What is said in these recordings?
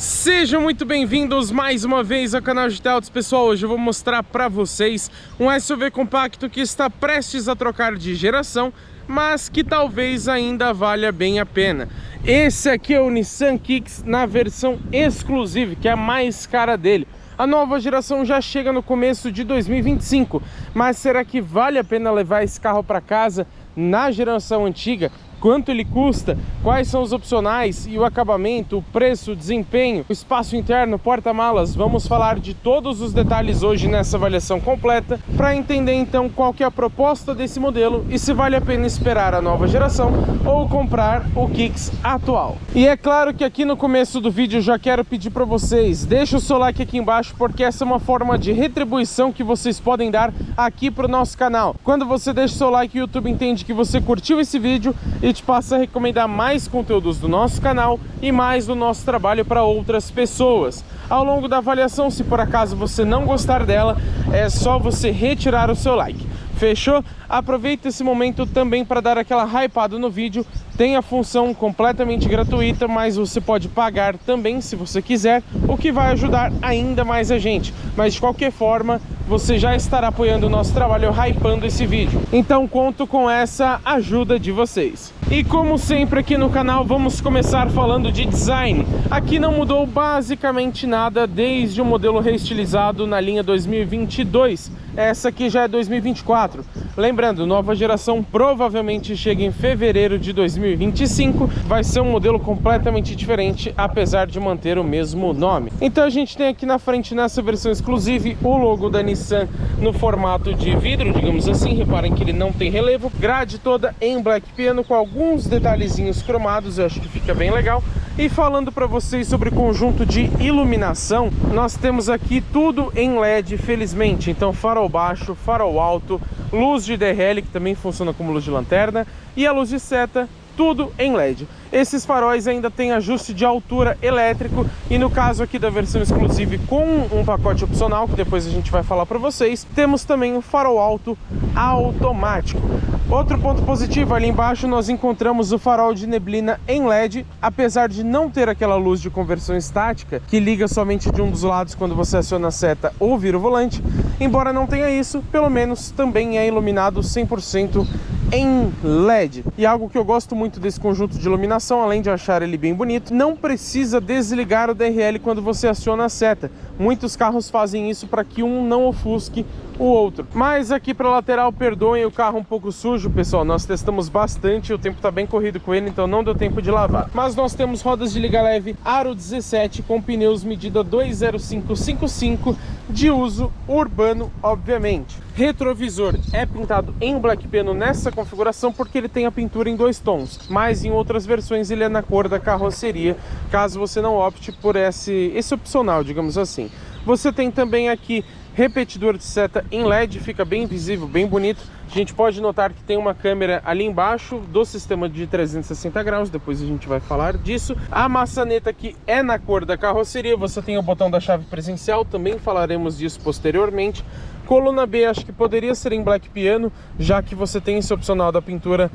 Sejam muito bem-vindos mais uma vez ao canal GT Autos. Pessoal, hoje eu vou mostrar para vocês um SUV compacto que está prestes a trocar de geração, mas que talvez ainda valha bem a pena. Esse aqui é o Nissan Kicks na versão exclusiva, que é a mais cara dele. A nova geração já chega no começo de 2025, mas será que vale a pena levar esse carro para casa na geração antiga? Quanto ele custa, quais são os opcionais e o acabamento, o preço, o desempenho, o espaço interno, porta-malas. Vamos falar de todos os detalhes hoje nessa avaliação completa para entender então qual que é a proposta desse modelo e se vale a pena esperar a nova geração ou comprar o Kicks atual. E é claro que aqui no começo do vídeo eu já quero pedir para vocês, deixa o seu like aqui embaixo, porque essa é uma forma de retribuição que vocês podem dar aqui para o nosso canal. Quando você deixa o seu like, o YouTube entende que você curtiu esse vídeo e te passa a recomendar mais conteúdos do nosso canal e mais do nosso trabalho para outras pessoas. Ao longo da avaliação, se por acaso você não gostar dela, é só você retirar o seu like. Fechou? Aproveita esse momento também para dar aquela hypada no vídeo. Tem a função completamente gratuita, mas você pode pagar também se você quiser, o que vai ajudar ainda mais a gente. Mas de qualquer forma, você já estará apoiando o nosso trabalho hypando esse vídeo. Então conto com essa ajuda de vocês. E como sempre aqui no canal, vamos começar falando de design. Aqui não mudou basicamente nada desde o modelo reestilizado na linha 2022. Essa aqui já é 2024. Lembrando, nova geração provavelmente chega em fevereiro de 2025. Vai ser um modelo completamente diferente, apesar de manter o mesmo nome. Então a gente tem aqui na frente, nessa versão exclusiva, o logo da Nissan no formato de vidro, digamos assim. Reparem que ele não tem relevo. Grade toda em black piano com alguns detalhezinhos cromados, eu acho que fica bem legal. E falando para vocês sobre o conjunto de iluminação, nós temos aqui tudo em LED, felizmente. Então farol baixo, farol alto, luz de DRL, que também funciona como luz de lanterna, e a luz de seta, tudo em LED. Esses faróis ainda têm ajuste de altura elétrico e no caso aqui da versão exclusiva com um pacote opcional, que depois a gente vai falar para vocês, temos também o farol alto automático. Outro ponto positivo, ali embaixo nós encontramos o farol de neblina em LED, apesar de não ter aquela luz de conversão estática que liga somente de um dos lados quando você aciona a seta ou vira o volante. Embora não tenha isso, pelo menos também é iluminado 100% em LED. E algo que eu gosto muito desse conjunto de iluminação, além de achar ele bem bonito, não precisa desligar o DRL quando você aciona a seta. Muitos carros fazem isso para que um não ofusque o outro. Mas aqui para a lateral, perdoem o carro um pouco sujo, pessoal, nós testamos bastante, o tempo está bem corrido com ele, então não deu tempo de lavar. Mas nós temos rodas de liga leve aro 17 com pneus medida 205/55 de uso urbano, obviamente. Retrovisor é pintado em black piano nessa configuração porque ele tem a pintura em dois tons, mas em outras versões ele é na cor da carroceria, caso você não opte por esse opcional, digamos assim. Você tem também aqui repetidor de seta em LED, fica bem visível, bem bonito. A gente pode notar que tem uma câmera ali embaixo do sistema de 360 graus, depois a gente vai falar disso. A maçaneta aqui é na cor da carroceria, você tem o botão da chave presencial, também falaremos disso posteriormente. Coluna B acho que poderia ser em black piano, já que você tem esse opcional da pintura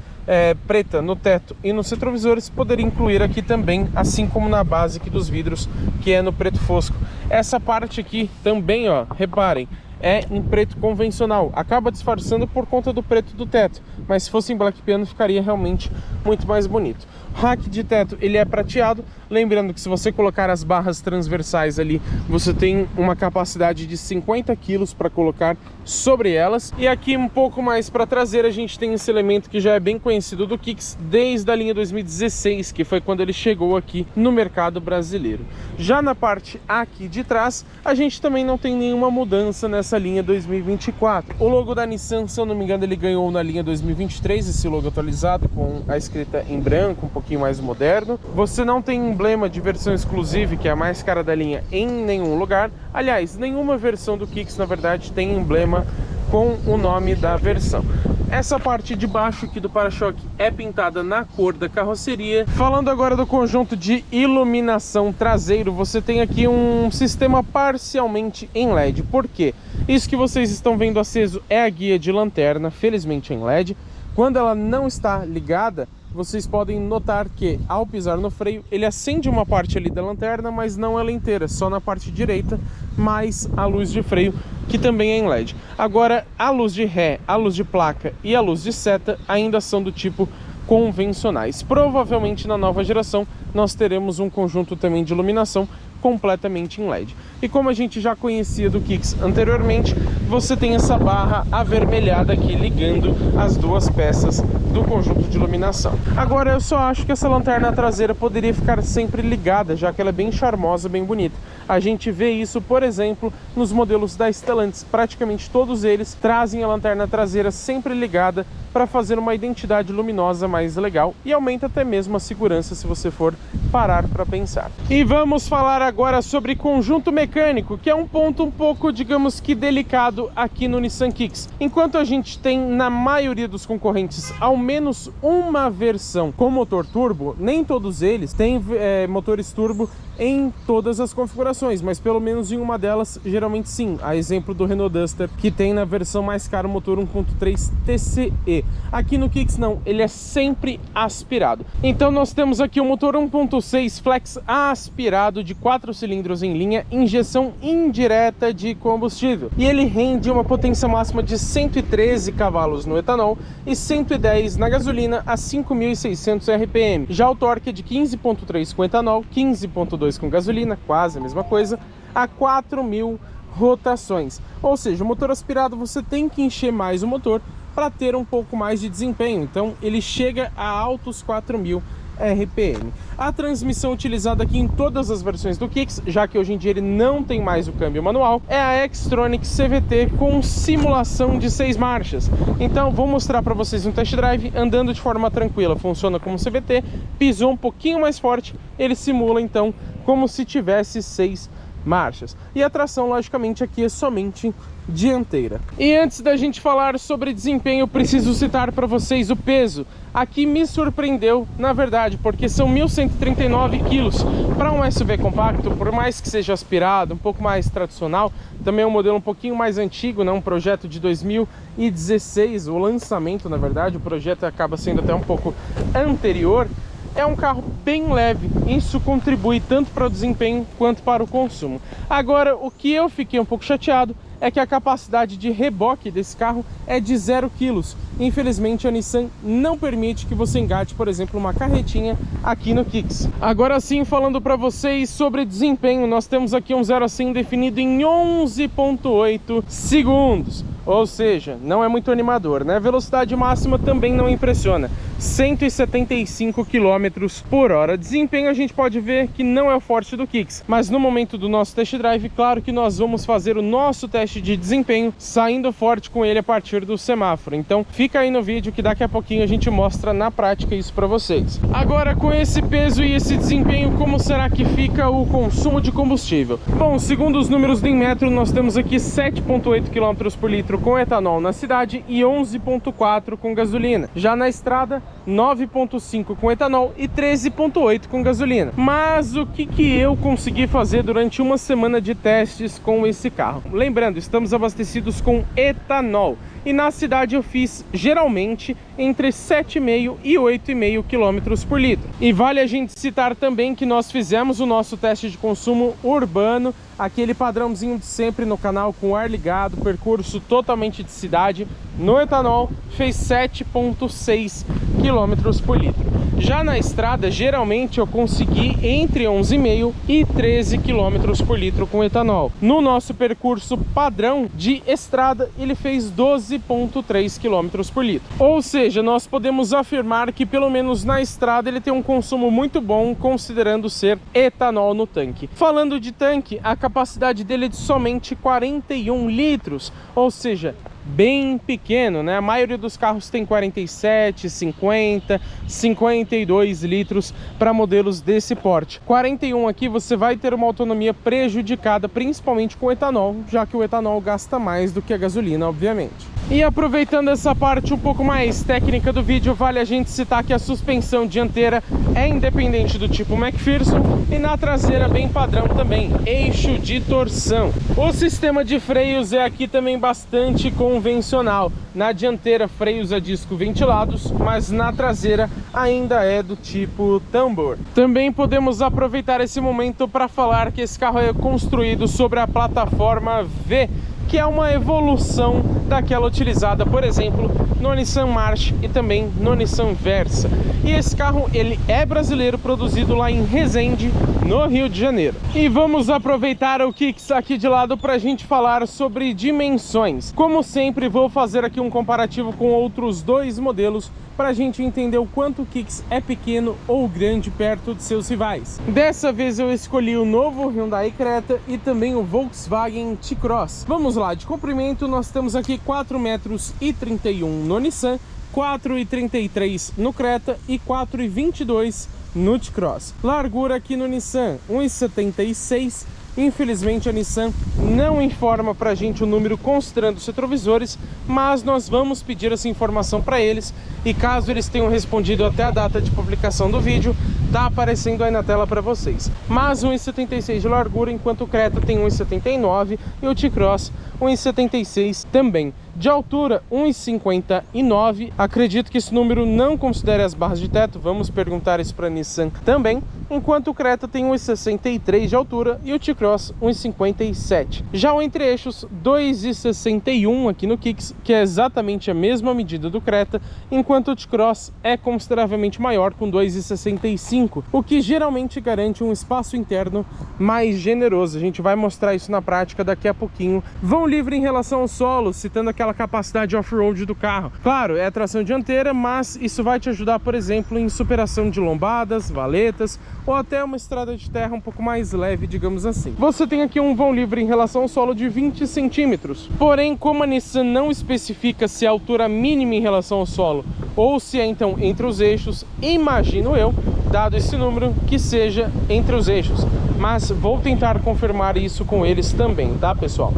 preta no teto e nos retrovisores, poderia incluir aqui também, assim como na base aqui dos vidros, que é no preto fosco. Essa parte aqui também, ó, reparem, é em preto convencional, acaba disfarçando por conta do preto do teto, mas se fosse em black piano ficaria realmente muito mais bonito. O rack de teto ele é prateado, lembrando que se você colocar as barras transversais ali, você tem uma capacidade de 50 kg para colocar sobre elas. E aqui um pouco mais para traseira a gente tem esse elemento que já é bem conhecido do Kicks desde a linha 2016, que foi quando ele chegou aqui no mercado brasileiro. Já na parte aqui de trás, a gente também não tem nenhuma mudança nessa linha 2024. O logo da Nissan, se eu não me engano, ele ganhou na linha 2023, esse logo atualizado com a escrita em branco, um pouquinho mais moderno. Você não tem emblema de versão exclusiva, que é a mais cara da linha, em nenhum lugar. Aliás, nenhuma versão do Kicks, na verdade, tem emblema com o nome da versão. Essa parte de baixo aqui do para-choque é pintada na cor da carroceria. Falando agora do conjunto de iluminação traseiro, você tem aqui um sistema parcialmente em LED. Por quê? Isso que vocês estão vendo aceso é a guia de lanterna, felizmente em LED. Quando ela não está ligada, vocês podem notar que ao pisar no freio, ele acende uma parte ali da lanterna, mas não ela inteira, só na parte direita, mais a luz de freio, que também é em LED. Agora, a luz de ré, a luz de placa e a luz de seta ainda são do tipo convencionais. Provavelmente na nova geração nós teremos um conjunto também de iluminação completamente em LED. E como a gente já conhecia do Kicks anteriormente, você tem essa barra avermelhada aqui ligando as duas peças do conjunto de iluminação. Agora eu só acho que essa lanterna traseira poderia ficar sempre ligada, já que ela é bem charmosa, bem bonita. A gente vê isso, por exemplo, nos modelos da Stellantis. Praticamente todos eles trazem a lanterna traseira sempre ligada para fazer uma identidade luminosa mais legal e aumenta até mesmo a segurança se você for parar para pensar. E vamos falar agora sobre conjunto mecânico, que é um ponto um pouco, digamos que delicado aqui no Nissan Kicks. Enquanto a gente tem na maioria dos concorrentes ao menos uma versão com motor turbo, nem todos eles têm motores turbo em todas as configurações, mas pelo menos em uma delas, geralmente sim. A exemplo do Renault Duster, que tem na versão mais cara o motor 1.3 TCE. Aqui no Kicks não, ele é sempre aspirado. Então nós temos aqui o motor 1.6 flex aspirado de 4 cilindros em linha, injeção indireta de combustível. E ele rende uma potência máxima de 113 cavalos no etanol e 110 na gasolina a 5.600 RPM. Já o torque é de 15.3 com etanol, 15.2 com gasolina, quase a mesma coisa, a 4.000 rotações. Ou seja, o motor aspirado você tem que encher mais o motor para ter um pouco mais de desempenho. Então ele chega a altos 4.000 RPM. A transmissão utilizada aqui em todas as versões do Kicks, já que hoje em dia ele não tem mais o câmbio manual, é a Xtronic CVT com simulação de 6 marchas. Então vou mostrar para vocês um test drive andando de forma tranquila. Funciona como CVT, pisou um pouquinho mais forte, ele simula então como se tivesse 6 marchas. E a tração, logicamente, aqui é somente dianteira. E antes da gente falar sobre desempenho, eu preciso citar para vocês o peso. Aqui me surpreendeu, na verdade, porque são 1.139 quilos. Para um SUV compacto, por mais que seja aspirado, um pouco mais tradicional, também é um modelo um pouquinho mais antigo, né? Um projeto de 2016, o lançamento, na verdade, o projeto acaba sendo até um pouco anterior. É um carro bem leve, isso contribui tanto para o desempenho quanto para o consumo. Agora, o que eu fiquei um pouco chateado é que a capacidade de reboque desse carro é de 0 kg. Infelizmente, a Nissan não permite que você engate, por exemplo, uma carretinha aqui no Kicks. Agora sim, falando para vocês sobre desempenho, nós temos aqui um 0 a 100 definido em 11.8 segundos. Ou seja, não é muito animador, né? Velocidade máxima também não impressiona. 175 km por hora. Desempenho a gente pode ver que não é o forte do Kicks, mas no momento do nosso test drive, claro que nós vamos fazer o nosso teste de desempenho saindo forte com ele a partir do semáforo. Então fica aí no vídeo que daqui a pouquinho a gente mostra na prática isso para vocês. Agora, com esse peso e esse desempenho, como será que fica o consumo de combustível? Bom, segundo os números do Inmetro, nós temos aqui 7.8 km por litro com etanol na cidade e 11.4 com gasolina. Já na estrada, 9.5 com etanol e 13.8 com gasolina. Mas o que eu consegui fazer durante uma semana de testes com esse carro? Lembrando, estamos abastecidos com etanol. E na cidade eu fiz geralmente entre 7,5 e 8,5 km por litro. E vale a gente citar também que nós fizemos o nosso teste de consumo urbano, aquele padrãozinho de sempre no canal, com ar ligado, percurso totalmente de cidade, no etanol, fez 7,6 km por litro. Já na estrada, geralmente eu consegui entre 11,5 e 13 km por litro com etanol. No nosso percurso padrão de estrada, ele fez 12,3 km por litro. Ou seja, nós podemos afirmar que pelo menos na estrada ele tem um consumo muito bom, considerando ser etanol no tanque. Falando de tanque, a capacidade dele é de somente 41 litros, ou seja, bem pequeno, né? A maioria dos carros tem 47, 50, 52 litros para modelos desse porte. 41 aqui você vai ter uma autonomia prejudicada, principalmente com o etanol, já que o etanol gasta mais do que a gasolina, obviamente. E aproveitando essa parte um pouco mais técnica do vídeo, vale a gente citar que a suspensão dianteira é independente do tipo McPherson e na traseira bem padrão também, eixo de torção. O sistema de freios é aqui também bastante convencional. Na dianteira, freios a disco ventilados, mas na traseira ainda é do tipo tambor. Também podemos aproveitar esse momento para falar que esse carro é construído sobre a plataforma V, que é uma evolução daquela utilizada, por exemplo, no Nissan March e também no Nissan Versa. E esse carro, ele é brasileiro, produzido lá em Resende, no Rio de Janeiro. E vamos aproveitar o Kicks aqui de lado para a gente falar sobre dimensões. Como sempre, vou fazer aqui um comparativo com outros dois modelos para a gente entender o quanto o Kicks é pequeno ou grande perto de seus rivais. Dessa vez eu escolhi o novo Hyundai Creta e também o Volkswagen T-Cross. Vamos lá, de comprimento nós temos aqui 4,31 m no Nissan, 4,33 no Creta e 4,22 no T-Cross. Largura aqui no Nissan, 1,76 m. Infelizmente a Nissan não informa pra gente o número considerando os retrovisores, mas nós vamos pedir essa informação para eles e caso eles tenham respondido até a data de publicação do vídeo, tá aparecendo aí na tela para vocês. Mas 1,76 de largura, enquanto o Creta tem 1,79 e o T-Cross 1,76 também. De altura, 1,59. Acredito que esse número não considere as barras de teto, vamos perguntar isso para a Nissan também. Enquanto o Creta tem 1,63 de altura e o T-Cross 1,57. Já o entre-eixos, 2,61 aqui no Kicks, que é exatamente a mesma medida do Creta, enquanto o T-Cross é consideravelmente maior, com 2,65, o que geralmente garante um espaço interno mais generoso. A gente vai mostrar isso na prática daqui a pouquinho. Vão livre em relação ao solo, citando aquela capacidade off-road do carro. Claro, é tração dianteira, mas isso vai te ajudar, por exemplo, em superação de lombadas, valetas ou até uma estrada de terra um pouco mais leve, digamos assim. Você tem aqui um vão livre em relação ao solo de 20 centímetros. Porém, como a Nissan não especifica se é a altura mínima em relação ao solo ou se é então entre os eixos, imagino eu, dado esse número, que seja entre os eixos. Mas vou tentar confirmar isso com eles também, tá, pessoal?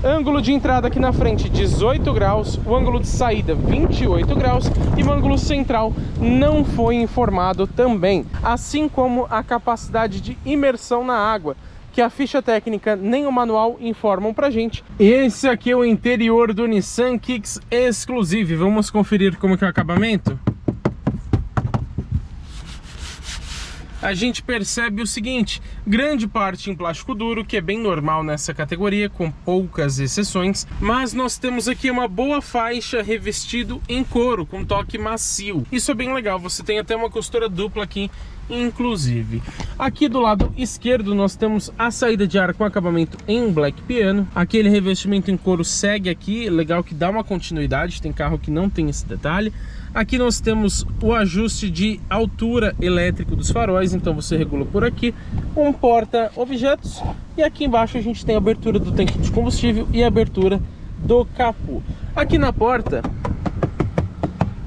Ângulo de entrada aqui na frente 18 graus, o ângulo de saída 28 graus e o ângulo central não foi informado também, assim como a capacidade de imersão na água, que a ficha técnica nem o manual informam pra gente. Esse aqui é o interior do Nissan Kicks Exclusive. Vamos conferir como que é o acabamento? A gente percebe o seguinte: grande parte em plástico duro, que é bem normal nessa categoria, com poucas exceções, mas nós temos aqui uma boa faixa revestido em couro, com toque macio. Isso é bem legal, você tem até uma costura dupla aqui, inclusive. Aqui do lado esquerdo nós temos a saída de ar com acabamento em black piano. Aquele revestimento em couro segue aqui, legal que dá uma continuidade, tem carro que não tem esse detalhe. Aqui nós temos o ajuste de altura elétrico dos faróis, então você regula por aqui, um porta-objetos, e aqui embaixo a gente tem a abertura do tanque de combustível e a abertura do capô. Aqui na porta,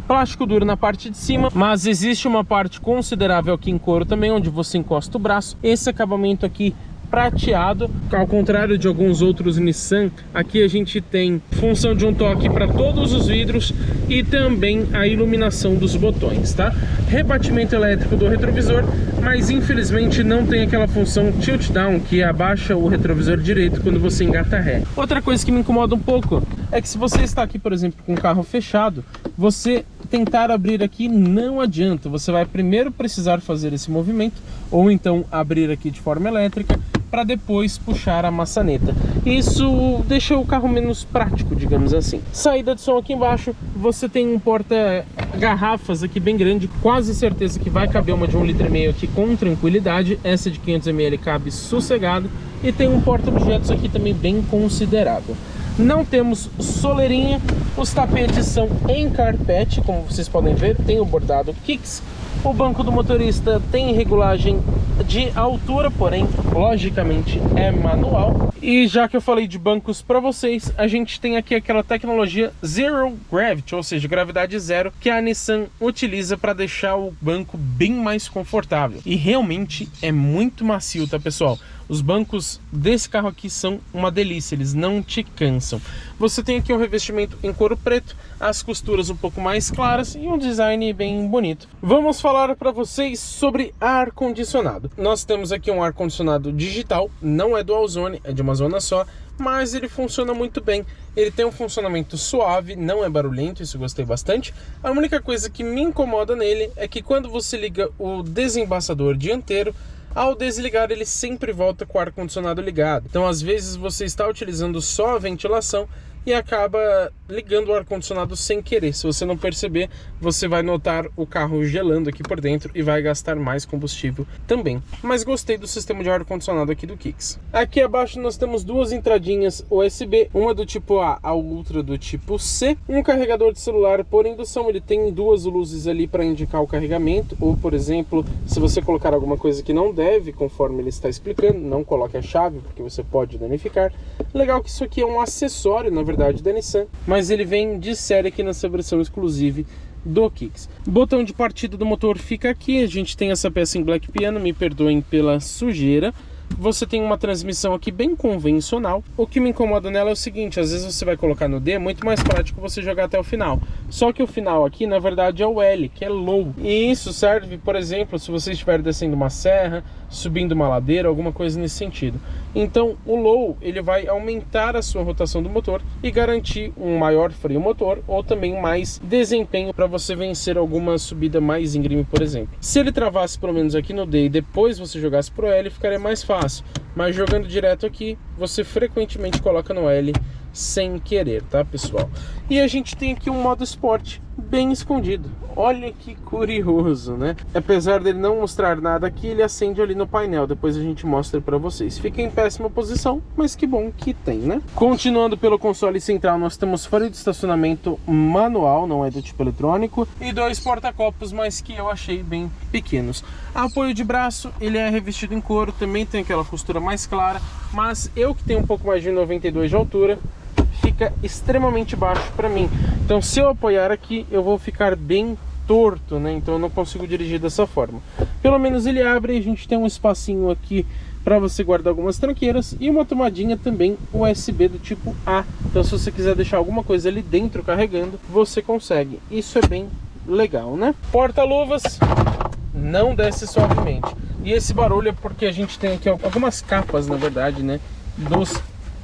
plástico duro na parte de cima, mas existe uma parte considerável aqui em couro também, onde você encosta o braço. Esse acabamento aqui prateado, ao contrário de alguns outros Nissan, aqui a gente tem função de um toque para todos os vidros e também a iluminação dos botões, tá? Rebatimento elétrico do retrovisor, mas infelizmente não tem aquela função tilt down, que abaixa o retrovisor direito quando você engata ré. Outra coisa que me incomoda um pouco é que se você está aqui, por exemplo, com o carro fechado, você tentar abrir aqui não adianta, você vai primeiro precisar fazer esse movimento, ou então abrir aqui de forma elétrica, para depois puxar a maçaneta. Isso deixa o carro menos prático, digamos assim. Saída de som aqui embaixo, você tem um porta-garrafas aqui bem grande, quase certeza que vai caber uma de 1,5 litro aqui com tranquilidade. Essa de 500 ml cabe sossegado, e tem um porta-objetos aqui também bem considerável. Não temos soleirinha, os tapetes são em carpete, como vocês podem ver, tem o bordado Kicks. O banco do motorista tem regulagem de altura, porém, logicamente, é manual. E já que eu falei de bancos para vocês, a gente tem aqui aquela tecnologia Zero Gravity, ou seja, gravidade zero, que a Nissan utiliza para deixar o banco bem mais confortável. E realmente é muito macio, tá, pessoal? Os bancos desse carro aqui são uma delícia, eles não te cansam. Você tem aqui um revestimento em couro preto, as costuras um pouco mais claras e um design bem bonito. Vamos falar para vocês sobre ar-condicionado. Nós temos aqui um ar-condicionado digital, não é dual zone, é de uma zona só, mas ele funciona muito bem. Ele tem um funcionamento suave, não é barulhento, isso eu gostei bastante. A única coisa que me incomoda nele é que quando você liga o desembaçador dianteiro, ao desligar ele sempre volta com o ar-condicionado ligado. Então às vezes você está utilizando só a ventilação e acaba ligando o ar-condicionado sem querer. Se você não perceber, você vai notar o carro gelando aqui por dentro e vai gastar mais combustível também. Mas gostei do sistema de ar-condicionado aqui do Kicks. Aqui abaixo nós temos duas entradinhas USB, uma do tipo A, a outra do tipo C. Um carregador de celular por indução, ele tem duas luzes ali para indicar o carregamento. Ou, por exemplo, se você colocar alguma coisa que não deve, conforme ele está explicando, não coloque a chave, porque você pode danificar. Legal que isso aqui é um acessório, na verdade, da Nissan, mas ele vem de série aqui nessa versão exclusiva do Kicks. Botão de partida do motor fica aqui, a gente tem essa peça em black piano, me perdoem pela sujeira. Você tem uma transmissão aqui bem convencional. O que me incomoda nela é o seguinte, às vezes você vai colocar no D, é muito mais prático você jogar até o final. Só que o final aqui, na verdade, é o L, que é low. E isso serve, por exemplo, se você estiver descendo uma serra, subindo uma ladeira, alguma coisa nesse sentido. Então, o low, ele vai aumentar a sua rotação do motor e garantir um maior freio motor ou também mais desempenho para você vencer alguma subida mais íngreme, por exemplo. Se ele travasse pelo menos aqui no D e depois você jogasse pro L, ficaria mais fácil. Mas jogando direto aqui, você frequentemente coloca no L sem querer, tá, pessoal? E a gente tem aqui um modo Sport bem escondido. Olha que curioso, né? Apesar dele não mostrar nada aqui, ele acende ali no painel. Depois a gente mostra para vocês. Fica em péssima posição, mas que bom que tem, né? Continuando pelo console central, nós temos freio de estacionamento manual, não é do tipo eletrônico, e dois porta-copos, mas que eu achei bem pequenos. Apoio de braço, ele é revestido em couro, também tem aquela costura mais clara, mas eu que tenho um pouco mais de 92 de altura, fica extremamente baixo para mim. Então se eu apoiar aqui, eu vou ficar bem torto, né? Então eu não consigo dirigir dessa forma. Pelo menos ele abre e a gente tem um espacinho aqui para você guardar algumas tranqueiras e uma tomadinha também USB do tipo A. Então se você quiser deixar alguma coisa ali dentro carregando, você consegue. Isso é bem legal, né? Porta-luvas não desce suavemente. E esse barulho é porque a gente tem aqui algumas capas, na verdade, né, dos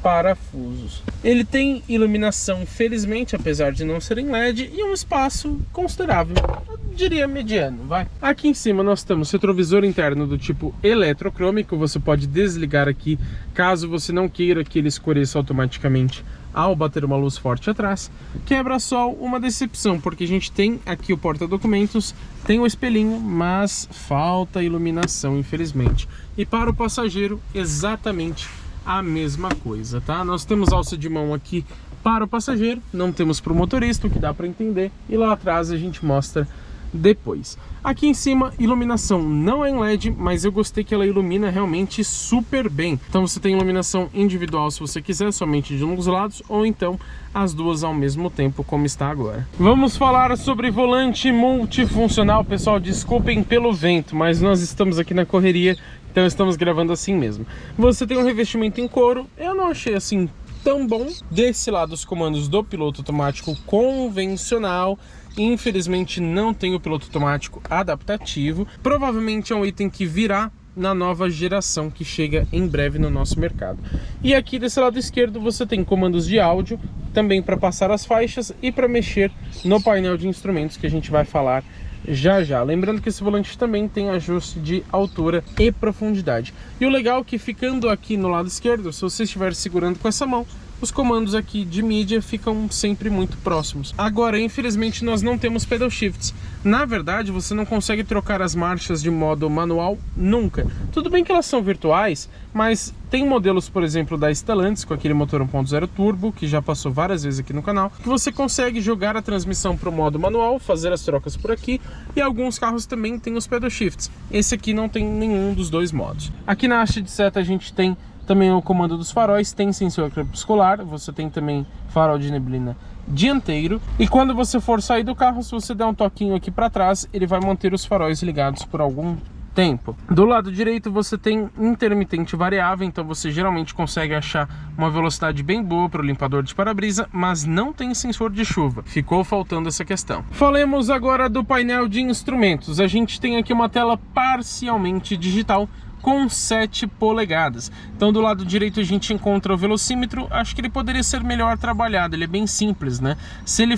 parafusos. Ele tem iluminação, felizmente, apesar de não ser em LED, e um espaço considerável, eu diria mediano, vai. Aqui em cima nós temos retrovisor interno do tipo eletrocrômico, você pode desligar aqui, caso você não queira que ele escureça automaticamente ao bater uma luz forte atrás. Quebra-sol, uma decepção, porque a gente tem aqui o porta-documentos, tem o espelhinho, mas falta iluminação, infelizmente. E para o passageiro, exatamente a mesma coisa, tá? Nós temos alça de mão aqui para o passageiro, não temos para o motorista, o que dá para entender, e lá atrás a gente mostra depois. Aqui em cima, iluminação não é em LED, mas eu gostei que ela ilumina realmente super bem. Então você tem iluminação individual se você quiser, somente de um dos lados, ou então as duas ao mesmo tempo, como está agora. Vamos falar sobre volante multifuncional, pessoal, desculpem pelo vento, mas nós estamos aqui na correria, então estamos gravando assim mesmo. Você tem um revestimento em couro, eu não achei assim tão bom. Desse lado os comandos do piloto automático convencional, infelizmente não tem o piloto automático adaptativo. Provavelmente é um item que virá na nova geração que chega em breve no nosso mercado. E aqui desse lado esquerdo você tem comandos de áudio, também para passar as faixas e para mexer no painel de instrumentos que a gente vai falar já já. Lembrando que esse volante também tem ajuste de altura e profundidade. E o legal é que ficando aqui no lado esquerdo, se você estiver segurando com essa mão, os comandos aqui de mídia ficam sempre muito próximos. Agora, infelizmente, nós não temos pedal shifts. Na verdade, você não consegue trocar as marchas de modo manual nunca. Tudo bem que elas são virtuais, mas tem modelos, por exemplo, da Stellantis, com aquele motor 1.0 turbo, que já passou várias vezes aqui no canal, que você consegue jogar a transmissão para o modo manual, fazer as trocas por aqui, e alguns carros também têm os pedal shifts. Esse aqui não tem nenhum dos dois modos. Aqui na haste de seta a gente tem também o comando dos faróis, tem sensor crepuscular, você tem também farol de neblina dianteiro, e quando você for sair do carro, se você der um toquinho aqui para trás, ele vai manter os faróis ligados por algum tempo. Do lado direito você tem intermitente variável, então você geralmente consegue achar uma velocidade bem boa para o limpador de para-brisa, mas não tem sensor de chuva. Ficou faltando essa questão. Falemos agora do painel de instrumentos. A gente tem aqui uma tela parcialmente digital com 7 polegadas. Então do lado direito a gente encontra o velocímetro. Acho que ele poderia ser melhor trabalhado, ele é bem simples, né? Se ele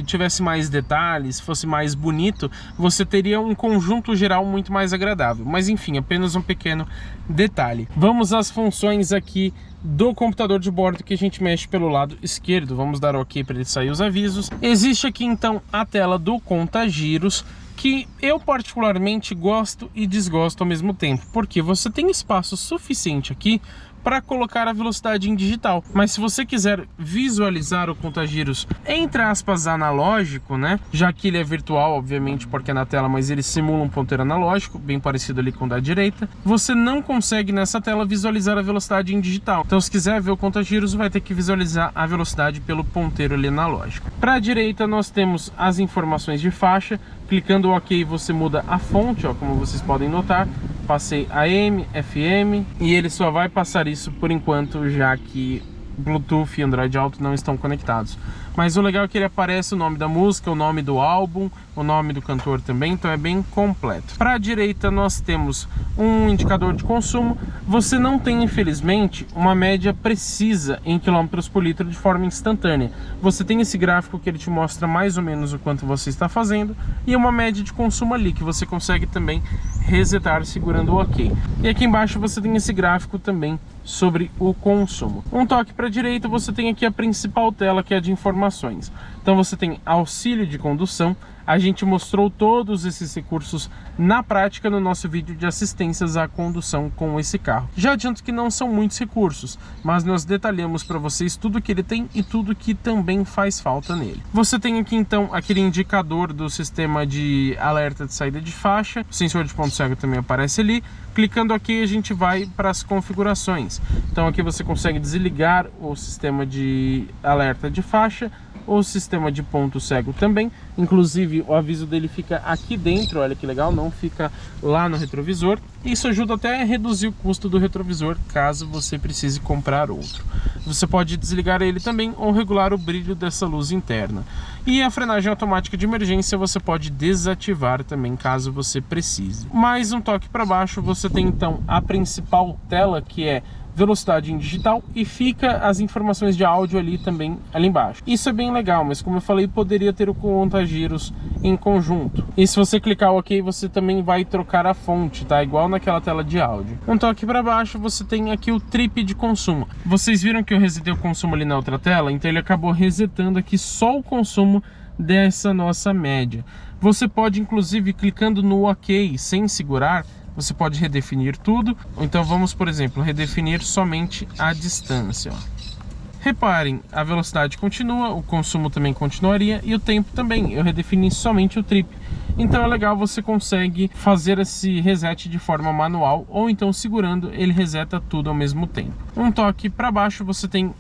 tivesse mais detalhes, fosse mais bonito, você teria um conjunto geral muito mais agradável. Mas enfim, apenas um pequeno detalhe. Vamos às funções aqui do computador de bordo, que a gente mexe pelo lado esquerdo. Vamos dar OK para ele sair os avisos. Existe aqui então a tela do conta-giros, que eu particularmente gosto e desgosto ao mesmo tempo, porque você tem espaço suficiente aqui para colocar a velocidade em digital. Mas se você quiser visualizar o conta-giros, entre aspas, analógico, né? Já que ele é virtual, obviamente, porque é na tela, mas ele simula um ponteiro analógico, bem parecido ali com o da direita, você não consegue nessa tela visualizar a velocidade em digital. Então, se quiser ver o conta-giros, vai ter que visualizar a velocidade pelo ponteiro ali analógico. Para a direita, nós temos as informações de faixa. Clicando OK, você muda a fonte, ó, como vocês podem notar. Passei AM, FM, e ele só vai passar isso por enquanto, já que Bluetooth e Android Auto não estão conectados. Mas o legal é que ele aparece o nome da música, o nome do álbum, o nome do cantor também, então é bem completo. Para a direita nós temos um indicador de consumo. Você não tem, infelizmente, uma média precisa em quilômetros por litro de forma instantânea. Você tem esse gráfico que ele te mostra mais ou menos o quanto você está fazendo e uma média de consumo ali que você consegue também resetar segurando o OK. E aqui embaixo você tem esse gráfico também sobre o consumo. Um toque para a direita, você tem aqui a principal tela, que é a de informações. Então você tem auxílio de condução. A gente mostrou todos esses recursos na prática no nosso vídeo de assistências à condução com esse carro. Já adianto que não são muitos recursos, mas nós detalhamos para vocês tudo que ele tem e tudo que também faz falta nele. Você tem aqui então aquele indicador do sistema de alerta de saída de faixa, o sensor de ponto cego também aparece ali. Clicando aqui a gente vai para as configurações. Então aqui você consegue desligar o sistema de alerta de faixa, o sistema de ponto cego também. Inclusive o aviso dele fica aqui dentro, olha que legal, não fica lá no retrovisor. Isso ajuda até a reduzir o custo do retrovisor, caso você precise comprar outro. Você pode desligar ele também ou regular o brilho dessa luz interna. E a frenagem automática de emergência você pode desativar também, caso você precise. Mais um toque para baixo, você tem então a principal tela, que é velocidade em digital, e fica as informações de áudio ali também, ali embaixo. Isso é bem legal, mas como eu falei, poderia ter o conta-giros em conjunto. E se você clicar OK, você também vai trocar a fonte, tá? Igual naquela tela de áudio. Um toque para baixo, você tem aqui o trip de consumo. Vocês viram que eu resetei o consumo ali na outra tela? Então ele acabou resetando aqui só o consumo dessa nossa média. Você pode, inclusive, clicando no OK sem segurar, você pode redefinir tudo. Então vamos, por exemplo, redefinir somente a distância, ó. Reparem, a velocidade continua, o consumo também continuaria e o tempo também. Eu redefini somente o trip. Então é legal, você consegue fazer esse reset de forma manual, ou então segurando ele reseta tudo ao mesmo tempo. Um toque para baixo, você tem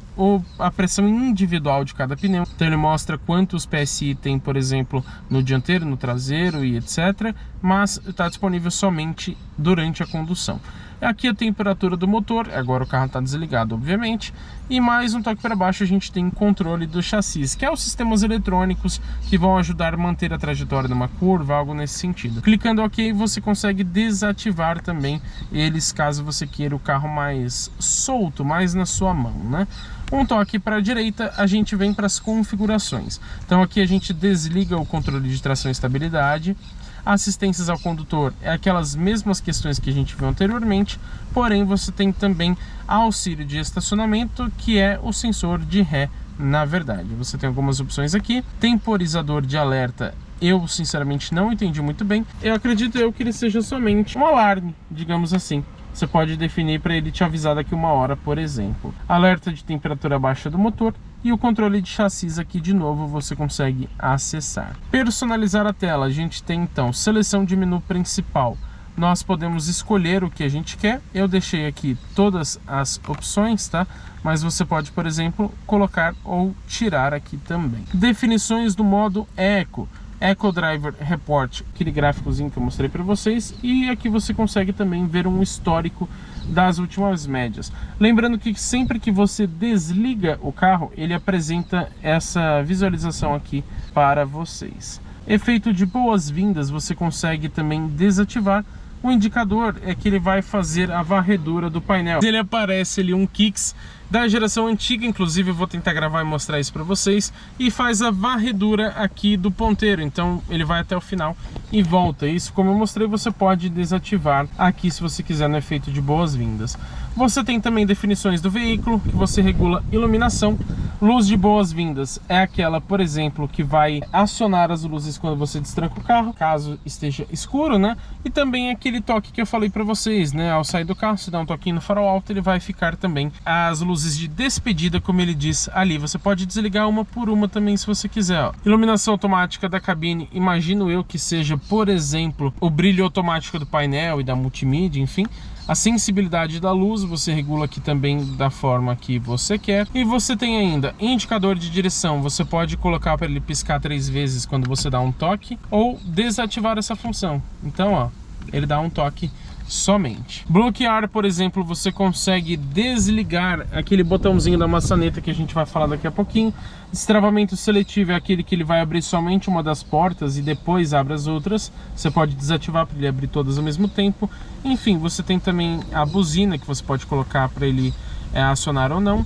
a pressão individual de cada pneu. Então ele mostra quantos PSI tem, por exemplo, no dianteiro, no traseiro e etc. Mas está disponível somente durante a condução. Aqui a temperatura do motor, agora o carro está desligado, obviamente. E mais um toque para baixo, a gente tem controle do chassi, que é os sistemas eletrônicos que vão ajudar a manter a trajetória de uma curva, algo nesse sentido. Clicando OK, você consegue desativar também eles, caso você queira o carro mais solto, mais na sua mão, né? Um toque para a direita, a gente vem para as configurações. Então aqui a gente desliga o controle de tração e estabilidade. Assistências ao condutor é aquelas mesmas questões que a gente viu anteriormente, porém você tem também auxílio de estacionamento, que é o sensor de ré, na verdade. Você tem algumas opções aqui. Temporizador de alerta, eu sinceramente não entendi muito bem. Eu acredito que ele seja somente um alarme, digamos assim. Você pode definir para ele te avisar daqui 1 hora, por exemplo. Alerta de temperatura baixa do motor. E o controle de chassi aqui, de novo, você consegue acessar. Personalizar a tela, a gente tem então seleção de menu principal. Nós podemos escolher o que a gente quer. Eu deixei aqui todas as opções, tá? Mas você pode, por exemplo, colocar ou tirar aqui também. Definições do modo Eco. Eco Driver Report, aquele gráficozinho que eu mostrei para vocês, e aqui você consegue também ver um histórico das últimas médias. Lembrando que sempre que você desliga o carro, ele apresenta essa visualização aqui para vocês. Efeito de boas-vindas, você consegue também desativar. O indicador é que ele vai fazer a varredura do painel. Ele aparece ali um Kicks da geração antiga, inclusive eu vou tentar gravar e mostrar isso para vocês, e faz a varredura aqui do ponteiro, então ele vai até o final e volta. Isso, como eu mostrei, você pode desativar aqui se você quiser no efeito de boas-vindas. Você tem também definições do veículo, que você regula iluminação. Luz de boas-vindas é aquela, por exemplo, que vai acionar as luzes quando você destranca o carro, caso esteja escuro, né? E também aquele toque que eu falei para vocês, né? Ao sair do carro, se dá um toquinho no farol alto, ele vai ficar também as luzes de despedida, como ele diz ali. Você pode desligar uma por uma também se você quiser, ó. Iluminação automática da cabine, imagino eu que seja, por exemplo, o brilho automático do painel e da multimídia, enfim. A sensibilidade da luz você regula aqui também da forma que você quer. E você tem ainda indicador de direção, você pode colocar para ele piscar 3 vezes quando você dá um toque, ou desativar essa função. Então, ó, ele dá um toque somente. Bloquear, por exemplo, você consegue desligar aquele botãozinho da maçaneta que a gente vai falar daqui a pouquinho. Destravamento seletivo é aquele que ele vai abrir somente uma das portas e depois abre as outras. Você pode desativar para ele abrir todas ao mesmo tempo. Enfim, você tem também a buzina que você pode colocar para ele acionar ou não.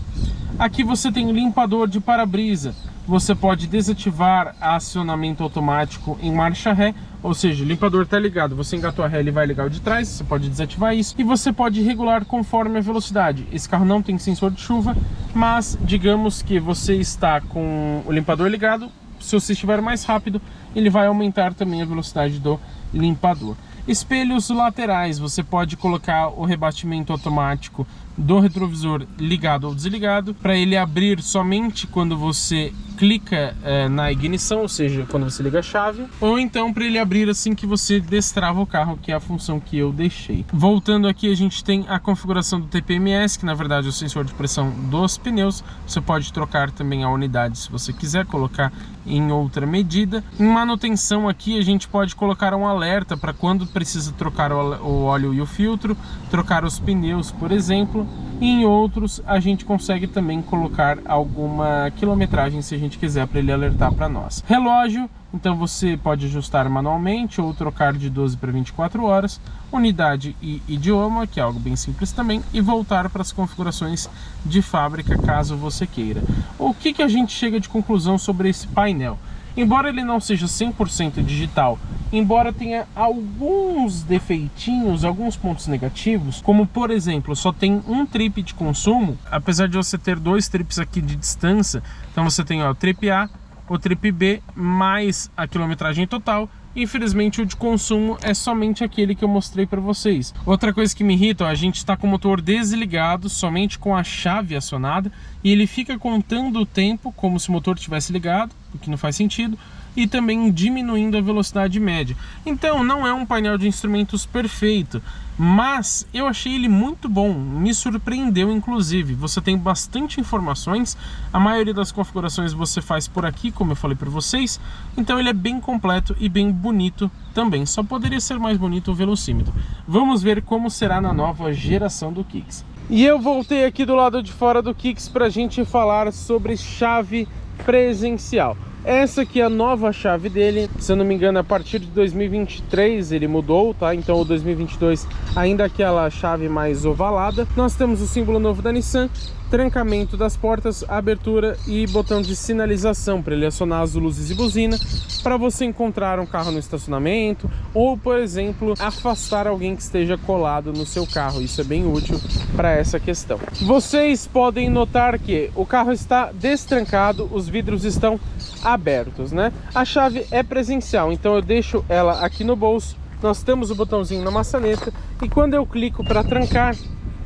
Aqui você tem o limpador de para-brisa. Você pode desativar acionamento automático em marcha ré, ou seja, o limpador está ligado, você engatou a ré, ele vai ligar o de trás, você pode desativar isso. E você pode regular conforme a velocidade. Esse carro não tem sensor de chuva, mas digamos que você está com o limpador ligado, se você estiver mais rápido, ele vai aumentar também a velocidade do limpador. Espelhos laterais, você pode colocar o rebatimento automático do retrovisor ligado ou desligado, para ele abrir somente quando você clica na ignição, ou seja, quando você liga a chave, ou então para ele abrir assim que você destrava o carro, que é a função que eu deixei. Voltando aqui, a gente tem a configuração do TPMS, que na verdade é o sensor de pressão dos pneus. Você pode trocar também a unidade se você quiser, colocar em outra medida. Em manutenção aqui a gente pode colocar um alerta para quando precisa trocar o óleo e o filtro, trocar os pneus, por exemplo. E em outros a gente consegue também colocar alguma quilometragem se a gente quiser, para ele alertar para nós. Relógio, então você pode ajustar manualmente ou trocar de 12 para 24 horas. Unidade e idioma, que é algo bem simples também, e voltar para as configurações de fábrica caso você queira. O que a gente chega de conclusão sobre esse painel? Embora ele não seja 100% digital, embora tenha alguns defeitinhos, alguns pontos negativos, como por exemplo, só tem um trip de consumo, apesar de você ter 2 trips aqui de distância. Então você tem, ó, o trip A, o trip B, mais a quilometragem total. Infelizmente o de consumo é somente aquele que eu mostrei para vocês. Outra coisa que me irrita, ó, a gente está com o motor desligado, somente com a chave acionada, e ele fica contando o tempo como se o motor tivesse ligado, o que não faz sentido, e também diminuindo a velocidade média. Então não é um painel de instrumentos perfeito, mas eu achei ele muito bom, me surpreendeu inclusive. Você tem bastante informações, a maioria das configurações você faz por aqui, como eu falei para vocês, então ele é bem completo e bem bonito também. Só poderia ser mais bonito o velocímetro. Vamos ver como será na nova geração do Kicks. E eu voltei aqui do lado de fora do Kicks para a gente falar sobre chave presencial. Essa aqui é a nova chave dele, se eu não me engano a partir de 2023 ele mudou, tá? Então o 2022 ainda aquela chave mais ovalada. Nós temos o símbolo novo da Nissan, trancamento das portas, abertura e botão de sinalização para ele acionar as luzes e buzina para você encontrar um carro no estacionamento ou, por exemplo, afastar alguém que esteja colado no seu carro. Isso é bem útil para essa questão. Vocês podem notar que o carro está destrancado, os vidros estão abertos, né? A chave é presencial, então eu deixo ela aqui no bolso. Nós temos o botãozinho na maçaneta e quando eu clico para trancar,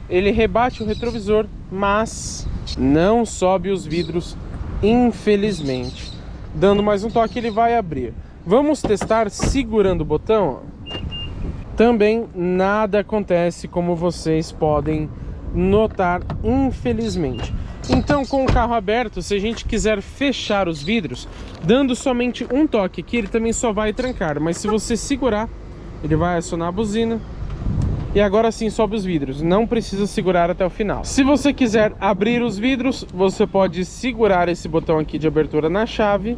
ele rebate o retrovisor, mas não sobe os vidros, infelizmente. Dando mais um toque, ele vai abrir. Vamos testar segurando o botão. Também nada acontece, como vocês podem notar, infelizmente. Então, com o carro aberto, se a gente quiser fechar os vidros, dando somente um toque aqui, ele também só vai trancar. Mas se você segurar, ele vai acionar a buzina e agora sim sobe os vidros. Não precisa segurar até o final. Se você quiser abrir os vidros, você pode segurar esse botão aqui de abertura na chave,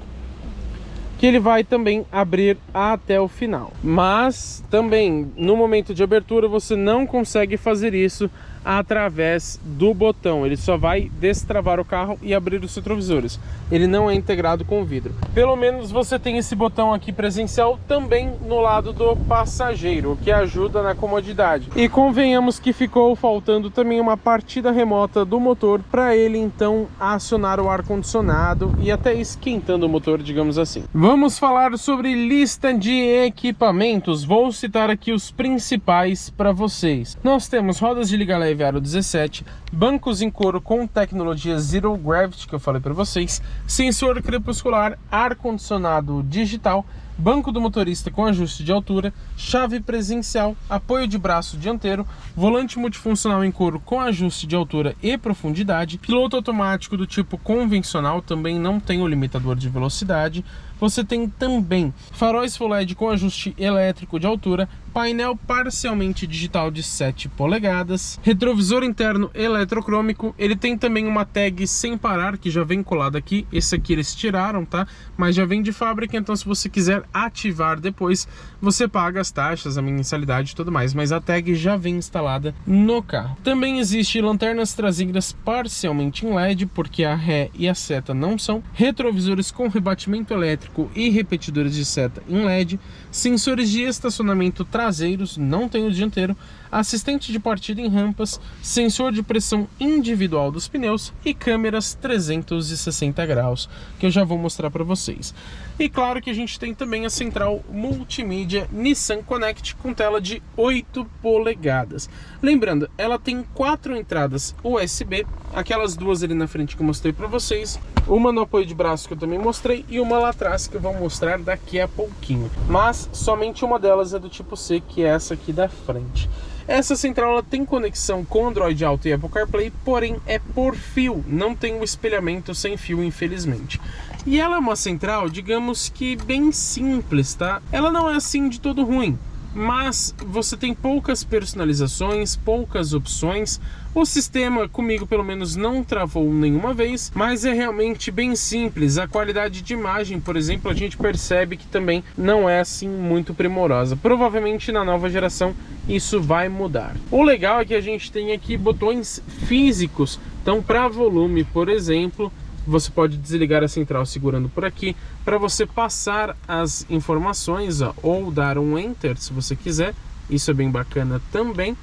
que ele vai também abrir até o final. Mas também, no momento de abertura, você não consegue fazer isso através do botão. Ele só vai destravar o carro e abrir os retrovisores. Ele não é integrado com o vidro. Pelo menos você tem esse botão aqui presencial também no lado do passageiro, o que ajuda na comodidade. E convenhamos que ficou faltando também uma partida remota do motor para ele então acionar o ar-condicionado e até esquentando o motor, digamos assim. Vamos falar sobre lista de equipamentos. Vou citar aqui os principais para vocês. Nós temos rodas de liga leve aro 17, bancos em couro com tecnologia Zero Gravity, que eu falei para vocês, sensor crepuscular, ar-condicionado digital, banco do motorista com ajuste de altura, chave presencial, apoio de braço dianteiro, volante multifuncional em couro com ajuste de altura e profundidade, piloto automático do tipo convencional, também não tem o limitador de velocidade. Você tem também faróis Full LED com ajuste elétrico de altura, painel parcialmente digital de 7 polegadas, retrovisor interno eletrocrômico. Ele tem também uma tag sem parar, que já vem colada aqui. Esse aqui eles tiraram, tá? Mas já vem de fábrica, então se você quiser ativar depois, você paga as taxas, a mensalidade e tudo mais, mas a tag já vem instalada no carro. Também existe lanternas traseiras parcialmente em LED, porque a ré e a seta não são, retrovisores com rebatimento elétrico e repetidores de seta em LED, sensores de estacionamento traseiros, não tem o dianteiro, assistente de partida em rampas, sensor de pressão individual dos pneus e câmeras 360 graus, que eu já vou mostrar para vocês. E claro que a gente tem também a central multimídia Nissan Connect com tela de 8 polegadas. Lembrando, ela tem 4 entradas USB, aquelas duas ali na frente que eu mostrei para vocês, uma no apoio de braço que eu também mostrei e uma lá atrás que eu vou mostrar daqui a pouquinho. Mas somente uma delas é do tipo C, que é essa aqui da frente. Essa central ela tem conexão com Android Auto e Apple CarPlay, porém é por fio, não tem um espelhamento sem fio, infelizmente. E ela é uma central, digamos que bem simples, tá? Ela não é assim de todo ruim, mas você tem poucas personalizações, poucas opções. O sistema comigo pelo menos não travou nenhuma vez, mas é realmente bem simples. A qualidade de imagem, por exemplo, a gente percebe que também não é assim muito primorosa. Provavelmente na nova geração isso vai mudar. O legal é que a gente tem aqui botões físicos, então para volume, por exemplo, você pode desligar a central segurando por aqui para você passar as informações, ó, ou dar um Enter se você quiser. Isso é bem bacana também.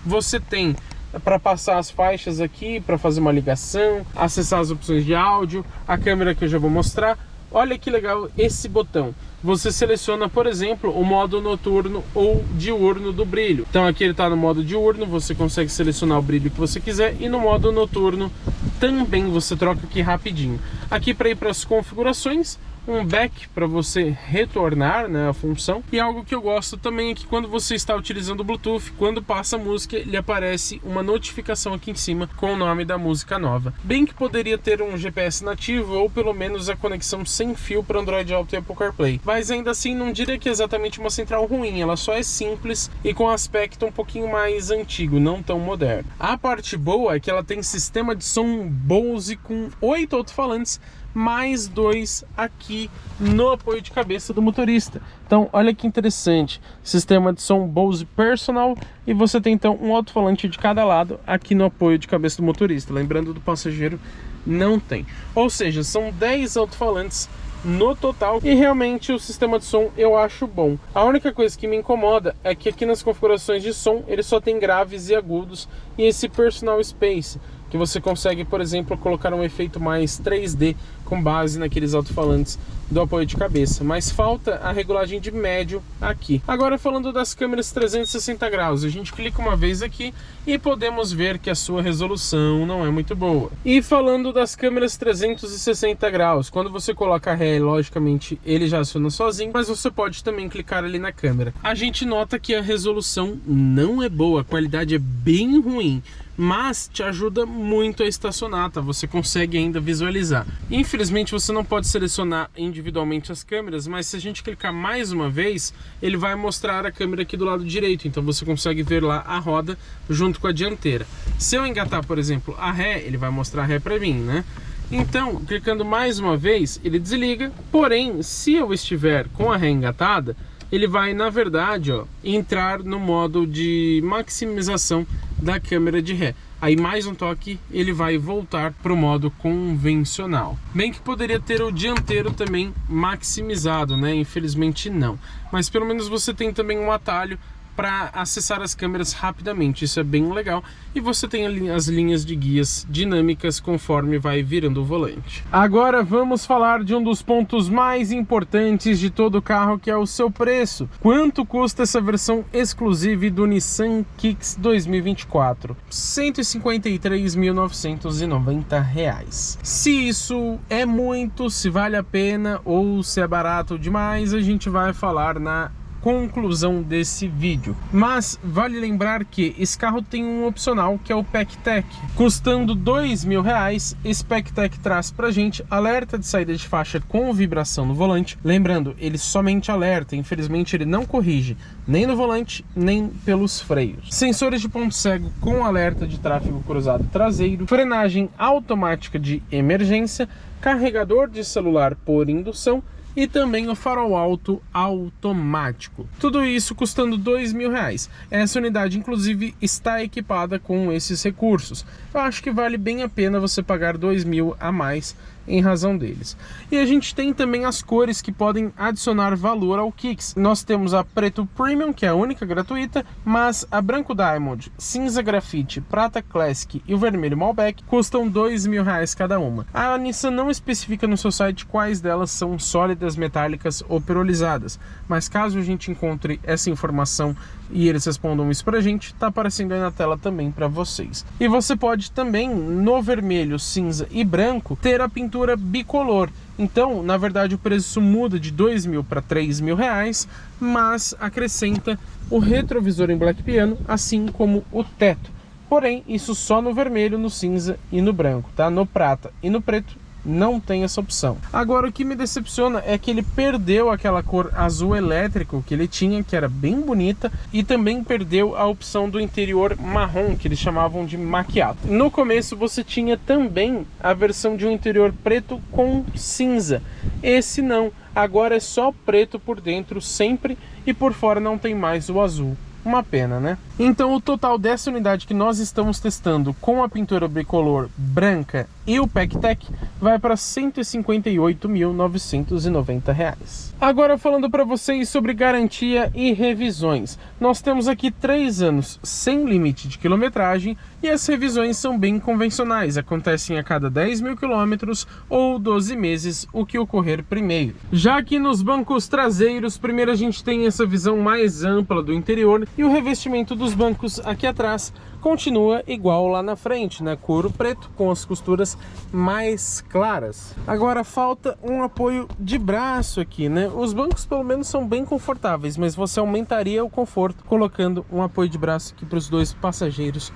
Você tem para passar as faixas aqui, para fazer uma ligação, acessar as opções de áudio, a câmera que eu já vou mostrar. Olha que legal esse botão. Você seleciona, por exemplo, o modo noturno ou diurno do brilho. Então aqui ele está no modo diurno, você consegue selecionar o brilho que você quiser, e no modo noturno também você troca aqui rapidinho. Aqui para ir para as configurações, um back para você retornar, né, a função. E algo que eu gosto também é que quando você está utilizando o Bluetooth, quando passa a música, ele aparece uma notificação aqui em cima com o nome da música nova. Bem que poderia ter um GPS nativo ou pelo menos a conexão sem fio para Android Auto e Apple CarPlay. Mas ainda assim não diria que é exatamente uma central ruim, ela só é simples e com aspecto um pouquinho mais antigo, não tão moderno. A parte boa é que ela tem sistema de som Bose com 8 alto-falantes, mais 2 aqui no apoio de cabeça do motorista. Então olha que interessante, sistema de som Bose Personal, e você tem então um alto-falante de cada lado aqui no apoio de cabeça do motorista. Lembrando, do passageiro não tem. Ou seja, são 10 alto-falantes no total, e realmente o sistema de som eu acho bom. A única coisa que me incomoda é que aqui nas configurações de som ele só tem graves e agudos e esse Personal Space, que você consegue, por exemplo, colocar um efeito mais 3D com base naqueles alto-falantes do apoio de cabeça, mas falta a regulagem de médio aqui. Agora falando das câmeras 360 graus, a gente clica uma vez aqui e podemos ver que a sua resolução não é muito boa. E falando das câmeras 360 graus, quando você coloca ré, logicamente ele já aciona sozinho, mas você pode também clicar ali na câmera. A gente nota que a resolução não é boa, a qualidade é bem ruim, mas te ajuda muito a estacionar, tá? Você consegue ainda visualizar. Infelizmente você não pode selecionar individualmente as câmeras, mas se a gente clicar mais uma vez, ele vai mostrar a câmera aqui do lado direito, então você consegue ver lá a roda junto com a dianteira. Se eu engatar, por exemplo, a ré, ele vai mostrar a ré para mim, né? Então, clicando mais uma vez, ele desliga, porém, se eu estiver com a ré engatada, ele vai, na verdade, ó, entrar no modo de maximização da câmera de ré. Aí mais um toque, ele vai voltar para o modo convencional. Bem que poderia ter o dianteiro também maximizado, né? Infelizmente não. Mas pelo menos você tem também um atalho para acessar as câmeras rapidamente, isso é bem legal, e você tem as linhas de guias dinâmicas conforme vai virando o volante. Agora vamos falar de um dos pontos mais importantes de todo o carro, que é o seu preço. Quanto custa essa versão exclusiva do Nissan Kicks 2024? R$ 153.990. Se isso é muito, se vale a pena ou se é barato demais, a gente vai falar na conclusão desse vídeo. Mas vale lembrar que esse carro tem um opcional, que é o PECTEC. Custando R$2.000, esse PECTEC traz pra gente alerta de saída de faixa com vibração no volante. Lembrando, ele somente alerta, infelizmente ele não corrige nem no volante, nem pelos freios. Sensores de ponto cego com alerta de tráfego cruzado traseiro, frenagem automática de emergência, carregador de celular por indução e também o farol alto automático. Tudo isso custando R$2.000. Essa unidade, inclusive, está equipada com esses recursos. Eu acho que vale bem a pena você pagar R$2.000 a mais em razão deles. E a gente tem também as cores que podem adicionar valor ao Kicks. Nós temos a preto premium, que é a única gratuita, mas a branco diamond, cinza grafite, prata classic e o vermelho Malbec custam R$2.000 cada uma. A Nissan não especifica no seu site quais delas são sólidas, metálicas ou perolizadas, mas caso a gente encontre essa informação e eles respondam isso pra gente, tá aparecendo aí na tela também para vocês. E você pode também, no vermelho, cinza e branco, ter a pintura bicolor. Então, na verdade, o preço muda de R$2.000 para R$3.000, mas acrescenta o retrovisor em black piano, assim como o teto. Porém, isso só no vermelho, no cinza e no branco, tá? No prata e no preto não tem essa opção. Agora, o que me decepciona é que ele perdeu aquela cor azul elétrico que ele tinha, que era bem bonita, e também perdeu a opção do interior marrom, que eles chamavam de macchiato. No começo você tinha também a versão de um interior preto com cinza. Esse não, agora é só preto por dentro sempre, e por fora não tem mais o azul. Uma pena, né? Então o total dessa unidade que nós estamos testando com a pintura bicolor branca e o PECTEC vai para R$ 158.990. Agora falando para vocês sobre garantia e revisões. Nós temos aqui 3 anos sem limite de quilometragem e as revisões são bem convencionais, acontecem a cada 10.000 quilômetros ou 12 meses, o que ocorrer primeiro. Já aqui nos bancos traseiros, primeiro a gente tem essa visão mais ampla do interior e o revestimento dos bancos aqui atrás continua igual lá na frente, né? Couro preto com as costuras mais claras. Agora falta um apoio de braço aqui, né? Os bancos pelo menos são bem confortáveis, mas você aumentaria o conforto colocando um apoio de braço aqui para os dois passageiros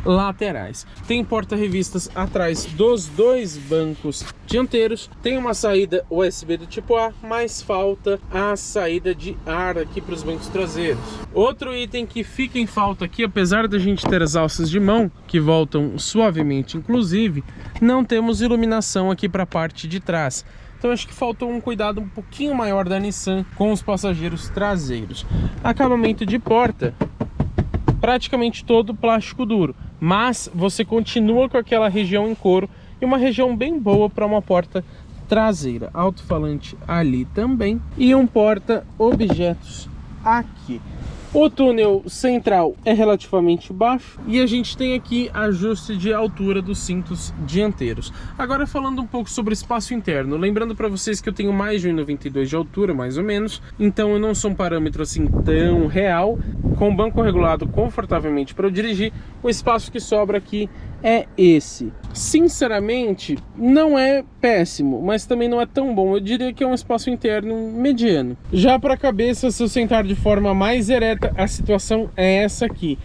laterais. Tem porta-revistas atrás dos dois bancos dianteiros, tem uma saída USB do tipo A, mas falta a saída de ar aqui para os bancos traseiros. Outro item que fica em falta aqui, apesar da gente ter as alças de mão que voltam suavemente, inclusive, não temos iluminação aqui para a parte de trás. Então acho que faltou um cuidado um pouquinho maior da Nissan com os passageiros traseiros. Acabamento de porta praticamente todo plástico duro, mas você continua com aquela região em couro e uma região bem boa para uma porta traseira. Alto-falante ali também e um porta-objetos aqui. O túnel central é relativamente baixo e a gente tem aqui ajuste de altura dos cintos dianteiros. Agora falando um pouco sobre espaço interno, lembrando para vocês que eu tenho mais de 1,92 de altura, mais ou menos, então eu não sou um parâmetro assim tão real. Com o banco regulado confortavelmente para eu dirigir, o espaço que sobra aqui é esse. Sinceramente, não é péssimo, mas também não é tão bom. Eu diria que é um espaço interno mediano. Já para a cabeça, se eu sentar de forma mais ereta, a situação é essa aqui.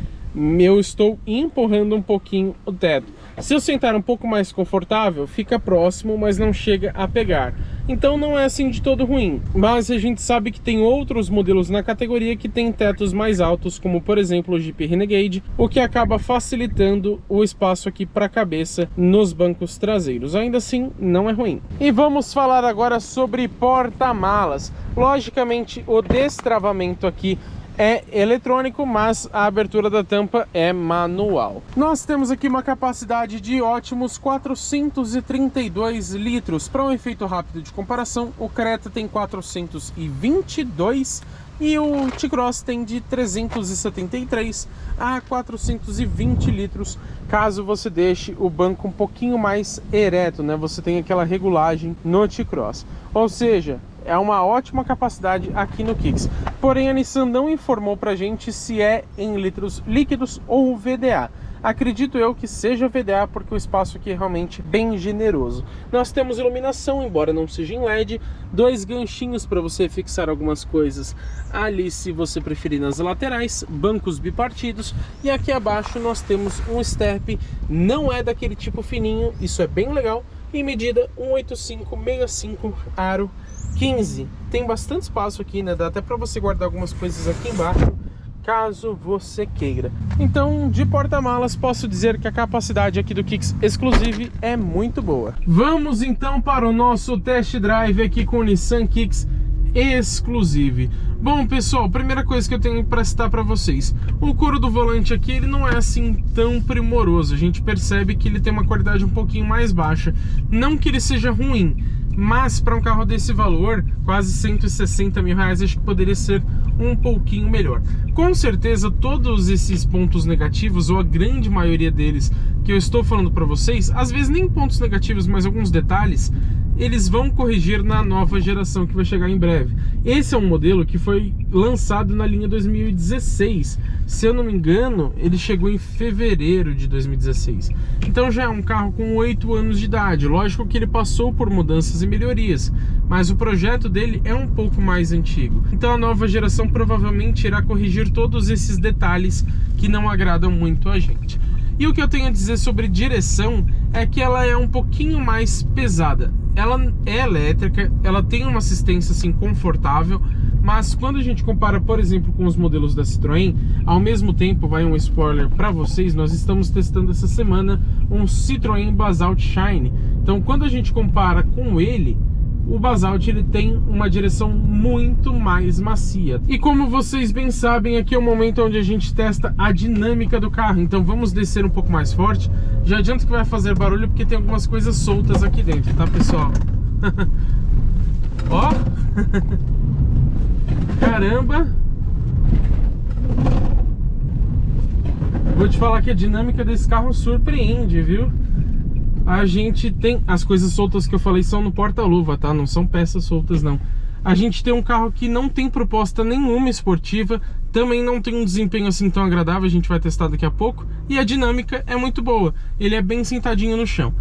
Eu estou empurrando um pouquinho o teto. Se eu sentar um pouco mais confortável, fica próximo, mas não chega a pegar. Então não é assim de todo ruim. Mas a gente sabe que tem outros modelos na categoria que tem tetos mais altos, como por exemplo o Jeep Renegade, o que acaba facilitando o espaço aqui para a cabeça nos bancos traseiros. Ainda assim, não é ruim. E vamos falar agora sobre porta-malas. Logicamente, o destravamento aqui é eletrônico, mas a abertura da tampa é manual. Nós temos aqui uma capacidade de ótimos 432 litros. Para um efeito rápido de comparação, o Creta tem 422 e o T-Cross tem de 373 a 420 litros, caso você deixe o banco um pouquinho mais ereto, né? Você tem aquela regulagem no T-Cross. Ou seja, é uma ótima capacidade aqui no Kicks. Porém, a Nissan não informou pra gente se é em litros líquidos ou VDA. Acredito eu que seja VDA, porque o espaço aqui é realmente bem generoso. Nós temos iluminação, embora não seja em LED, dois ganchinhos para você fixar algumas coisas ali, se você preferir, nas laterais, bancos bipartidos, e aqui abaixo nós temos um step, não é daquele tipo fininho, isso é bem legal, em medida 185/65 aro 15. Tem bastante espaço aqui, né? Dá até para você guardar algumas coisas aqui embaixo, caso você queira. Então, de porta-malas, posso dizer que a capacidade aqui do Kicks Exclusive é muito boa. Vamos então para o nosso test drive aqui com o Nissan Kicks Exclusive. Bom, pessoal, primeira coisa que eu tenho para citar para vocês, o couro do volante aqui, ele não é assim tão primoroso. A gente percebe que ele tem uma qualidade um pouquinho mais baixa. Não que ele seja ruim, mas para um carro desse valor, quase 160 mil reais, acho que poderia ser um pouquinho melhor. Com certeza, todos esses pontos negativos, ou a grande maioria deles que eu estou falando para vocês, às vezes nem pontos negativos, mas alguns detalhes, eles vão corrigir na nova geração que vai chegar em breve. Esse é um modelo que foi lançado na linha 2016. Se eu não me engano, ele chegou em fevereiro de 2016. Então já é um carro com 8 anos de idade. Lógico que ele passou por mudanças e melhorias, mas o projeto dele é um pouco mais antigo. Então a nova geração provavelmente irá corrigir todos esses detalhes que não agradam muito a gente. E o que eu tenho a dizer sobre direção é que ela é um pouquinho mais pesada. Ela é elétrica, ela tem uma assistência assim confortável, mas quando a gente compara, por exemplo, com os modelos da Citroën, ao mesmo tempo, vai um spoiler para vocês, nós estamos testando essa semana um Citroën Basalt Shine. Então, quando a gente compara com ele, o Basalt ele tem uma direção muito mais macia. E como vocês bem sabem, aqui é o momento onde a gente testa a dinâmica do carro. Então vamos descer um pouco mais forte. Já adianto que vai fazer barulho porque tem algumas coisas soltas aqui dentro, tá, pessoal? Ó! Caramba! Vou te falar que a dinâmica desse carro surpreende, viu? A gente tem... As coisas soltas que eu falei são no porta-luva, tá? Não são peças soltas, não. A gente tem um carro que não tem proposta nenhuma esportiva, também não tem um desempenho assim tão agradável, a gente vai testar daqui a pouco, e a dinâmica é muito boa, ele é bem sentadinho no chão.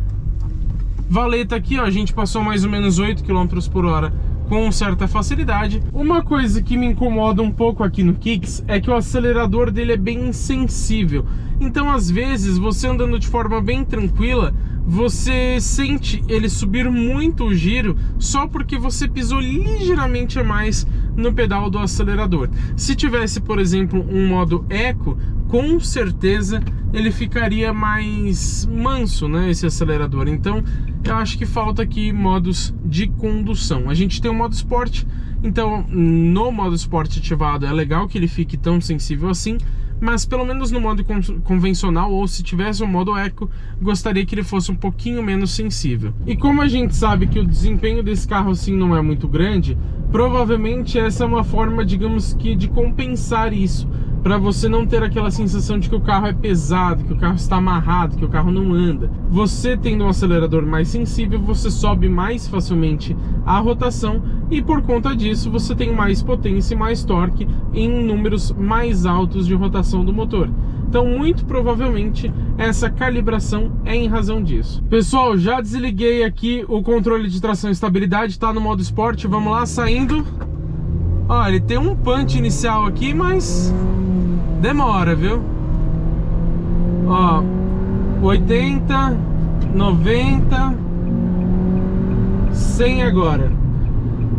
Valeta aqui, ó, a gente passou mais ou menos 8 km por hora com certa facilidade. Uma coisa que me incomoda um pouco aqui no Kicks é que o acelerador dele é bem insensível. Então, às vezes, você andando de forma bem tranquila, você sente ele subir muito o giro só porque você pisou ligeiramente a mais no pedal do acelerador. Se tivesse, por exemplo, um modo Eco, com certeza ele ficaria mais manso, né, esse acelerador. Então eu acho que falta aqui modos de condução. A gente tem o modo Sport, então no modo Sport ativado é legal que ele fique tão sensível assim, mas pelo menos no modo convencional, ou se tivesse um modo Eco, gostaria que ele fosse um pouquinho menos sensível. E como a gente sabe que o desempenho desse carro assim não é muito grande, provavelmente essa é uma forma, digamos que, de compensar isso, para você não ter aquela sensação de que o carro é pesado, que o carro está amarrado, que o carro não anda. Você tendo um acelerador mais sensível, você sobe mais facilmente a rotação e por conta disso você tem mais potência e mais torque em números mais altos de rotação do motor. Então, muito provavelmente, essa calibração é em razão disso. Pessoal, já desliguei aqui o controle de tração e estabilidade, tá no modo esporte. Vamos lá, saindo. Ó, ele tem um punch inicial aqui, mas demora, viu? Ó, 80, 90, 100 agora.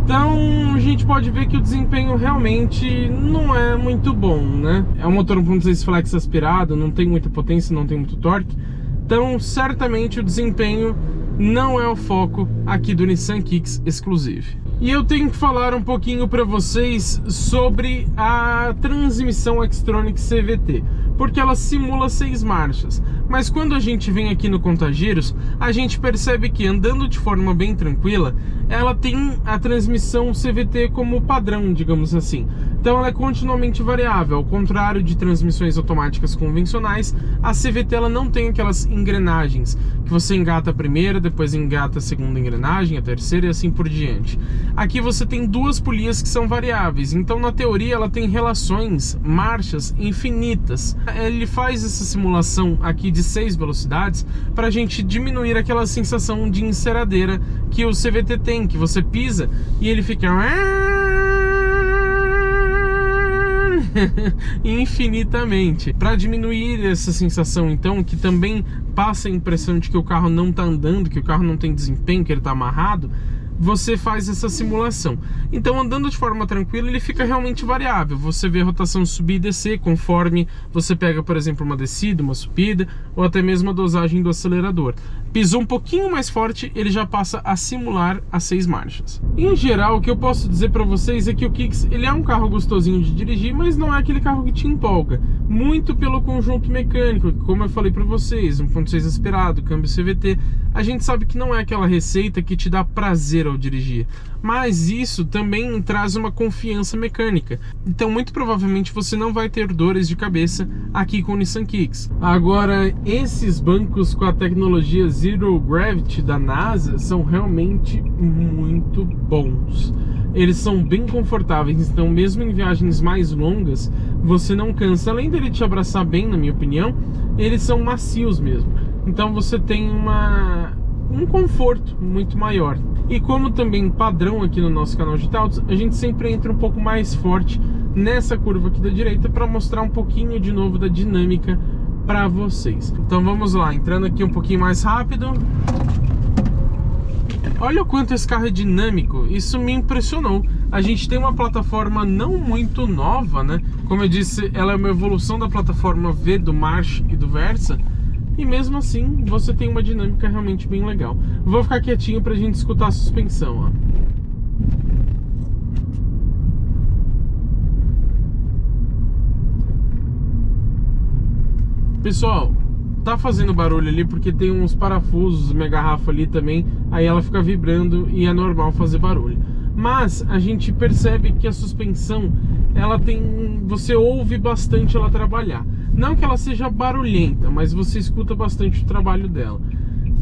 Então a gente pode ver que o desempenho realmente não é muito bom, né? É um motor 1.6 flex aspirado, não tem muita potência, não tem muito torque. Então certamente o desempenho não é o foco aqui do Nissan Kicks Exclusive. E eu tenho que falar um pouquinho para vocês sobre a transmissão Xtronic CVT, porque ela simula 6 marchas. Mas quando a gente vem aqui no contagiros, a gente percebe que andando de forma bem tranquila, ela tem a transmissão CVT como padrão, digamos assim. Então ela é continuamente variável, ao contrário de transmissões automáticas convencionais, a CVT ela não tem aquelas engrenagens, que você engata a primeira, depois engata a segunda engrenagem, a terceira e assim por diante. Aqui você tem duas polias que são variáveis, então na teoria ela tem relações, marchas infinitas. Ele faz essa simulação aqui de 6 velocidades para a gente diminuir aquela sensação de enceradeira que o CVT tem, que você pisa e ele fica infinitamente. Para diminuir essa sensação, então, que também passa a impressão de que o carro não está andando, que o carro não tem desempenho, que ele está amarrado, você faz essa simulação. Então, andando de forma tranquila, ele fica realmente variável. Você vê a rotação subir e descer conforme você pega, por exemplo, uma descida, uma subida, ou até mesmo a dosagem do acelerador. Pisou um pouquinho mais forte, ele já passa a simular as 6 marchas. Em geral, o que eu posso dizer para vocês é que o Kicks, ele é um carro gostosinho de dirigir, mas não é aquele carro que te empolga. Muito pelo conjunto mecânico, como eu falei para vocês, 1.6 aspirado, câmbio CVT. A gente sabe que não é aquela receita que te dá prazer ao dirigir, mas isso também traz uma confiança mecânica. Então muito provavelmente você não vai ter dores de cabeça aqui com o Nissan Kicks. Agora, esses bancos com a tecnologia Zero Gravity da NASA são realmente muito bons. Eles são bem confortáveis, então mesmo em viagens mais longas você não cansa. Além dele te abraçar bem, na minha opinião, eles são macios mesmo. Então você tem um conforto muito maior. E como também padrão aqui no nosso canal de autos, a gente sempre entra um pouco mais forte nessa curva aqui da direita para mostrar um pouquinho de novo da dinâmica para vocês. Então vamos lá, entrando aqui um pouquinho mais rápido. Olha o quanto esse carro é dinâmico, isso me impressionou. A gente tem uma plataforma não muito nova, né? Como eu disse, ela é uma evolução da plataforma V do March e do Versa. E mesmo assim, você tem uma dinâmica realmente bem legal. Vou ficar quietinho pra gente escutar a suspensão, ó. Pessoal, tá fazendo barulho ali porque tem uns parafusos, minha garrafa ali também, aí ela fica vibrando e é normal fazer barulho. Mas a gente percebe que a suspensão, ela tem, você ouve bastante ela trabalhar. Não que ela seja barulhenta, mas você escuta bastante o trabalho dela.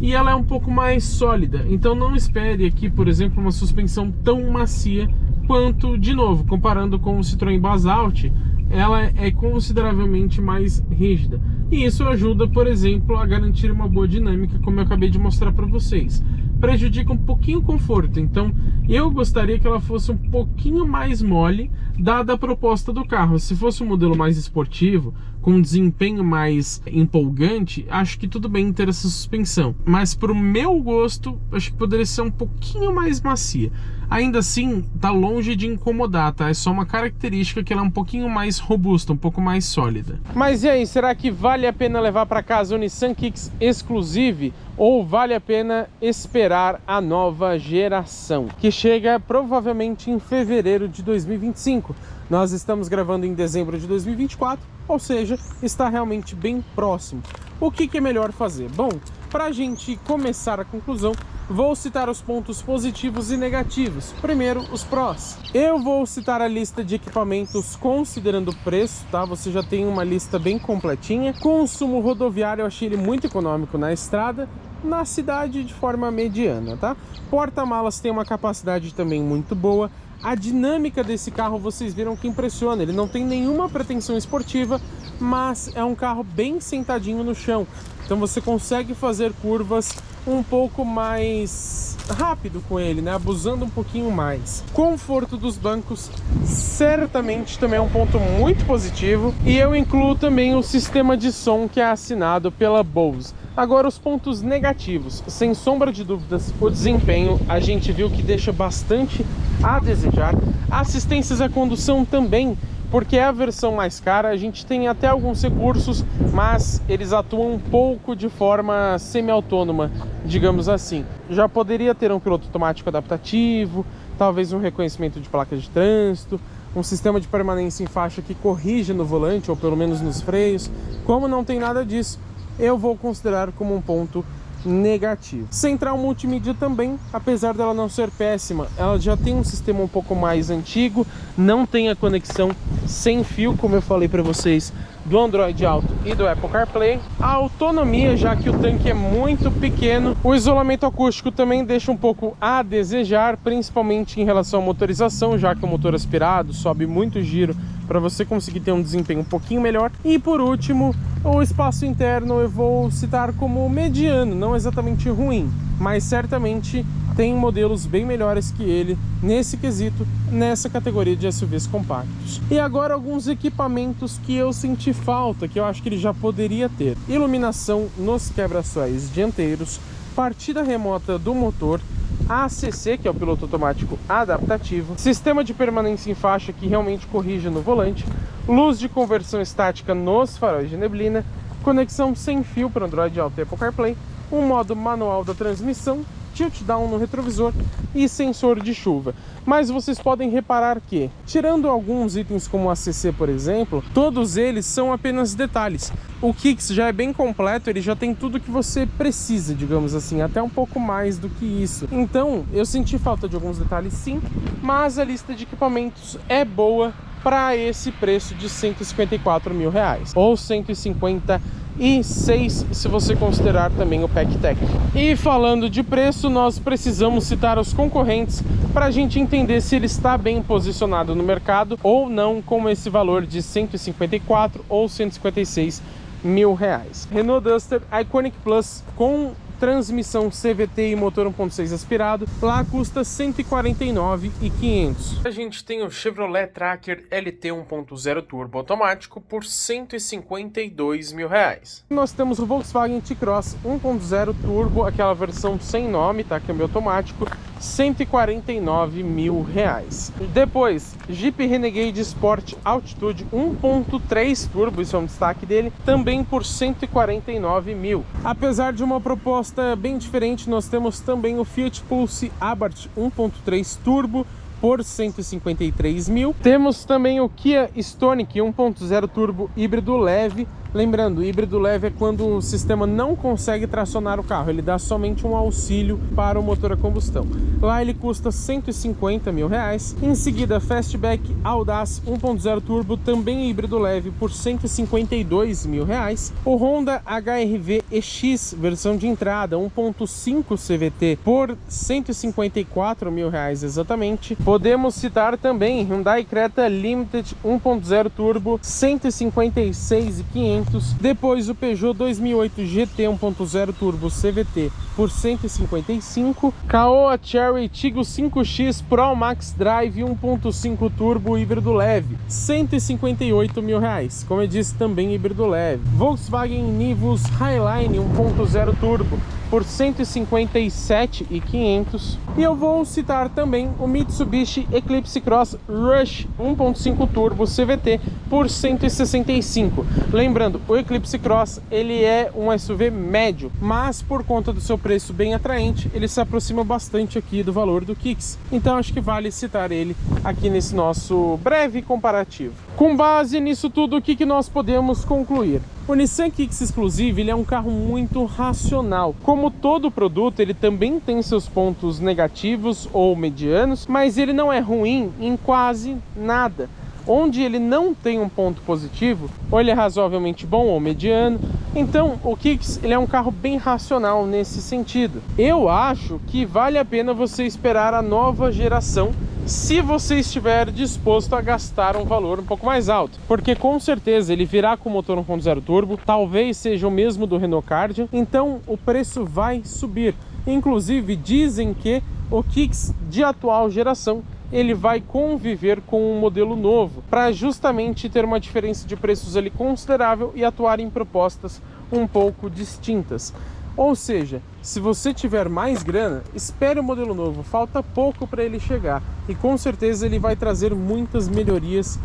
E ela é um pouco mais sólida, então não espere aqui, por exemplo, uma suspensão tão macia quanto, de novo, comparando com o Citroën Basalt, ela é consideravelmente mais rígida. E isso ajuda, por exemplo, a garantir uma boa dinâmica, como eu acabei de mostrar para vocês. Prejudica um pouquinho o conforto, então eu gostaria que ela fosse um pouquinho mais mole, dada a proposta do carro. Se fosse um modelo mais esportivo, com um desempenho mais empolgante, acho que tudo bem ter essa suspensão. Mas para o meu gosto, acho que poderia ser um pouquinho mais macia. Ainda assim, tá longe de incomodar, tá? É só uma característica que ela é um pouquinho mais robusta, um pouco mais sólida. Mas e aí, será que vale a pena levar para casa o Nissan Kicks Exclusive? Ou vale a pena esperar a nova geração, que chega provavelmente em fevereiro de 2025. Nós estamos gravando em dezembro de 2024, ou seja, está realmente bem próximo. O que é melhor fazer? Bom, para a gente começar a conclusão, vou citar os pontos positivos e negativos. Primeiro, os prós. Eu vou citar a lista de equipamentos considerando o preço, tá? Você já tem uma lista bem completinha. Consumo rodoviário, eu achei ele muito econômico na estrada, na cidade de forma mediana, tá? Porta-malas tem uma capacidade também muito boa. A dinâmica desse carro, vocês viram que impressiona. Ele não tem nenhuma pretensão esportiva, mas é um carro bem sentadinho no chão. Então você consegue fazer curvas um pouco mais rápido com ele, né? Abusando um pouquinho mais. Conforto dos bancos certamente também é um ponto muito positivo. E eu incluo também o sistema de som que é assinado pela Bose. Agora, os pontos negativos. Sem sombra de dúvidas, o desempenho a gente viu que deixa bastante a desejar. Assistências à condução também, porque é a versão mais cara. A gente tem até alguns recursos, mas eles atuam um pouco de forma semi-autônoma, digamos assim. Já poderia ter um piloto automático adaptativo, talvez um reconhecimento de placas de trânsito, um sistema de permanência em faixa que corrige no volante, ou pelo menos nos freios. Como não tem nada disso, eu vou considerar como um ponto negativo. Central multimídia também, apesar dela não ser péssima, ela já tem um sistema um pouco mais antigo, não tem a conexão sem fio, como eu falei para vocês, do Android Auto e do Apple CarPlay. A autonomia, já que o tanque é muito pequeno. O isolamento acústico também deixa um pouco a desejar, principalmente em relação à motorização, já que o motor aspirado sobe muito giro para você conseguir ter um desempenho um pouquinho melhor. E por último, o espaço interno eu vou citar como mediano, não exatamente ruim, mas certamente tem modelos bem melhores que ele nesse quesito, nessa categoria de SUVs compactos. E agora alguns equipamentos que eu senti falta, que eu acho que ele já poderia ter. Iluminação nos quebra-sóis dianteiros, partida remota do motor, ACC, que é o piloto automático adaptativo, sistema de permanência em faixa que realmente corrige no volante, luz de conversão estática nos faróis de neblina, conexão sem fio para Android Auto e Apple CarPlay, um modo manual da transmissão, tilt down no retrovisor e sensor de chuva. Mas vocês podem reparar que, tirando alguns itens como o ACC, por exemplo, todos eles são apenas detalhes. O Kicks já é bem completo, ele já tem tudo que você precisa, digamos assim, até um pouco mais do que isso. Então, eu senti falta de alguns detalhes sim, mas a lista de equipamentos é boa para esse preço de R$154 mil, ou 156 se você considerar também o PackTech. E falando de preço, nós precisamos citar os concorrentes para a gente entender se ele está bem posicionado no mercado ou não, com esse valor de 154 ou 156 mil reais. Renault Duster Iconic Plus com transmissão CVT e motor 1.6 aspirado, lá custa R$ 149.500. A gente tem o Chevrolet Tracker LT 1.0 turbo automático por R$ 152 mil reais. Nós temos o Volkswagen T-Cross 1.0 turbo, aquela versão sem nome, tá? Câmbio automático, R$ 149 mil reais. Depois, Jeep Renegade Sport Altitude 1.3 turbo, isso é um destaque dele, também por 149 mil. Apesar de uma proposta bem diferente, nós temos também o Fiat Pulse Abarth 1.3 turbo por 153 mil. Temos também o Kia Stonic 1.0 turbo híbrido leve. Lembrando, híbrido leve é quando o sistema não consegue tracionar o carro, ele dá somente um auxílio para o motor a combustão. Lá ele custa R$ 150 mil reais. Em seguida, Fastback Audace 1.0 turbo, também híbrido leve, por R$ 152 mil reais. O Honda HR-V EX, versão de entrada, 1.5 CVT, por R$ 154 mil reais exatamente. Podemos citar também Hyundai Creta Limited 1.0 turbo, R$ 156.500. Depois o Peugeot 2008 GT 1.0 turbo CVT por 155. Caoa Chery Tiggo 5X Pro Max Drive 1.5 turbo híbrido leve, R$ 158 mil reais. Como eu disse, também híbrido leve. Volkswagen Nivus Highline 1.0 turbo, por 157.500. E eu vou citar também o Mitsubishi Eclipse Cross Rush 1.5 Turbo CVT por 165. Lembrando, o Eclipse Cross ele é um SUV médio, mas por conta do seu preço bem atraente, ele se aproxima bastante aqui do valor do Kicks. Então acho que vale citar ele aqui nesse nosso breve comparativo. Com base nisso tudo, o que nós podemos concluir? O Nissan Kicks Exclusive ele é um carro muito racional. Como todo produto, ele também tem seus pontos negativos ou medianos, mas ele não é ruim em quase nada. Onde ele não tem um ponto positivo, ou ele é razoavelmente bom ou mediano. Então o Kicks ele é um carro bem racional nesse sentido. Eu acho que vale a pena você esperar a nova geração, se você estiver disposto a gastar um valor um pouco mais alto, porque com certeza ele virá com motor 1.0 turbo, talvez seja o mesmo do Renault Kardian, então o preço vai subir. Inclusive dizem que o Kicks de atual geração ele vai conviver com um modelo novo, para justamente ter uma diferença de preços ali considerável e atuar em propostas um pouco distintas. Ou seja, se você tiver mais grana, espere o modelo novo, falta pouco para ele chegar e com certeza ele vai trazer muitas melhorias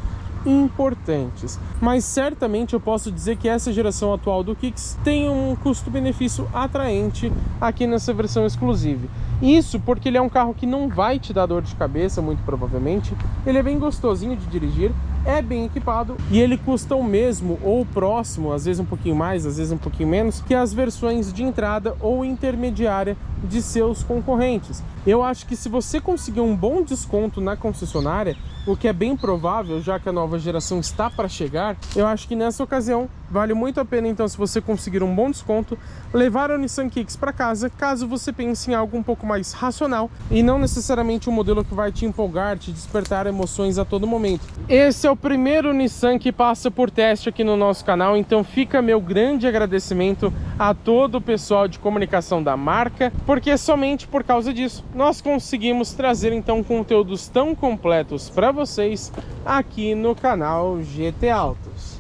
importantes. Mas certamente eu posso dizer que essa geração atual do Kicks tem um custo-benefício atraente aqui nessa versão exclusive. Isso porque ele é um carro que não vai te dar dor de cabeça, muito provavelmente. Ele é bem gostosinho de dirigir, é bem equipado e ele custa o mesmo ou próximo, às vezes um pouquinho mais, às vezes um pouquinho menos, que as versões de entrada ou intermediária de seus concorrentes. Eu acho que se você conseguir um bom desconto na concessionária, o que é bem provável, já que a nova geração está para chegar, eu acho que nessa ocasião vale muito a pena, então, se você conseguir um bom desconto, levar o Nissan Kicks para casa, caso você pense em algo um pouco mais racional e não necessariamente um modelo que vai te empolgar, te despertar emoções a todo momento. Esse é o primeiro Nissan que passa por teste aqui no nosso canal, então fica meu grande agradecimento a todo o pessoal de comunicação da marca, porque somente por causa disso nós conseguimos trazer então conteúdos tão completos para vocês aqui no canal GT Autos.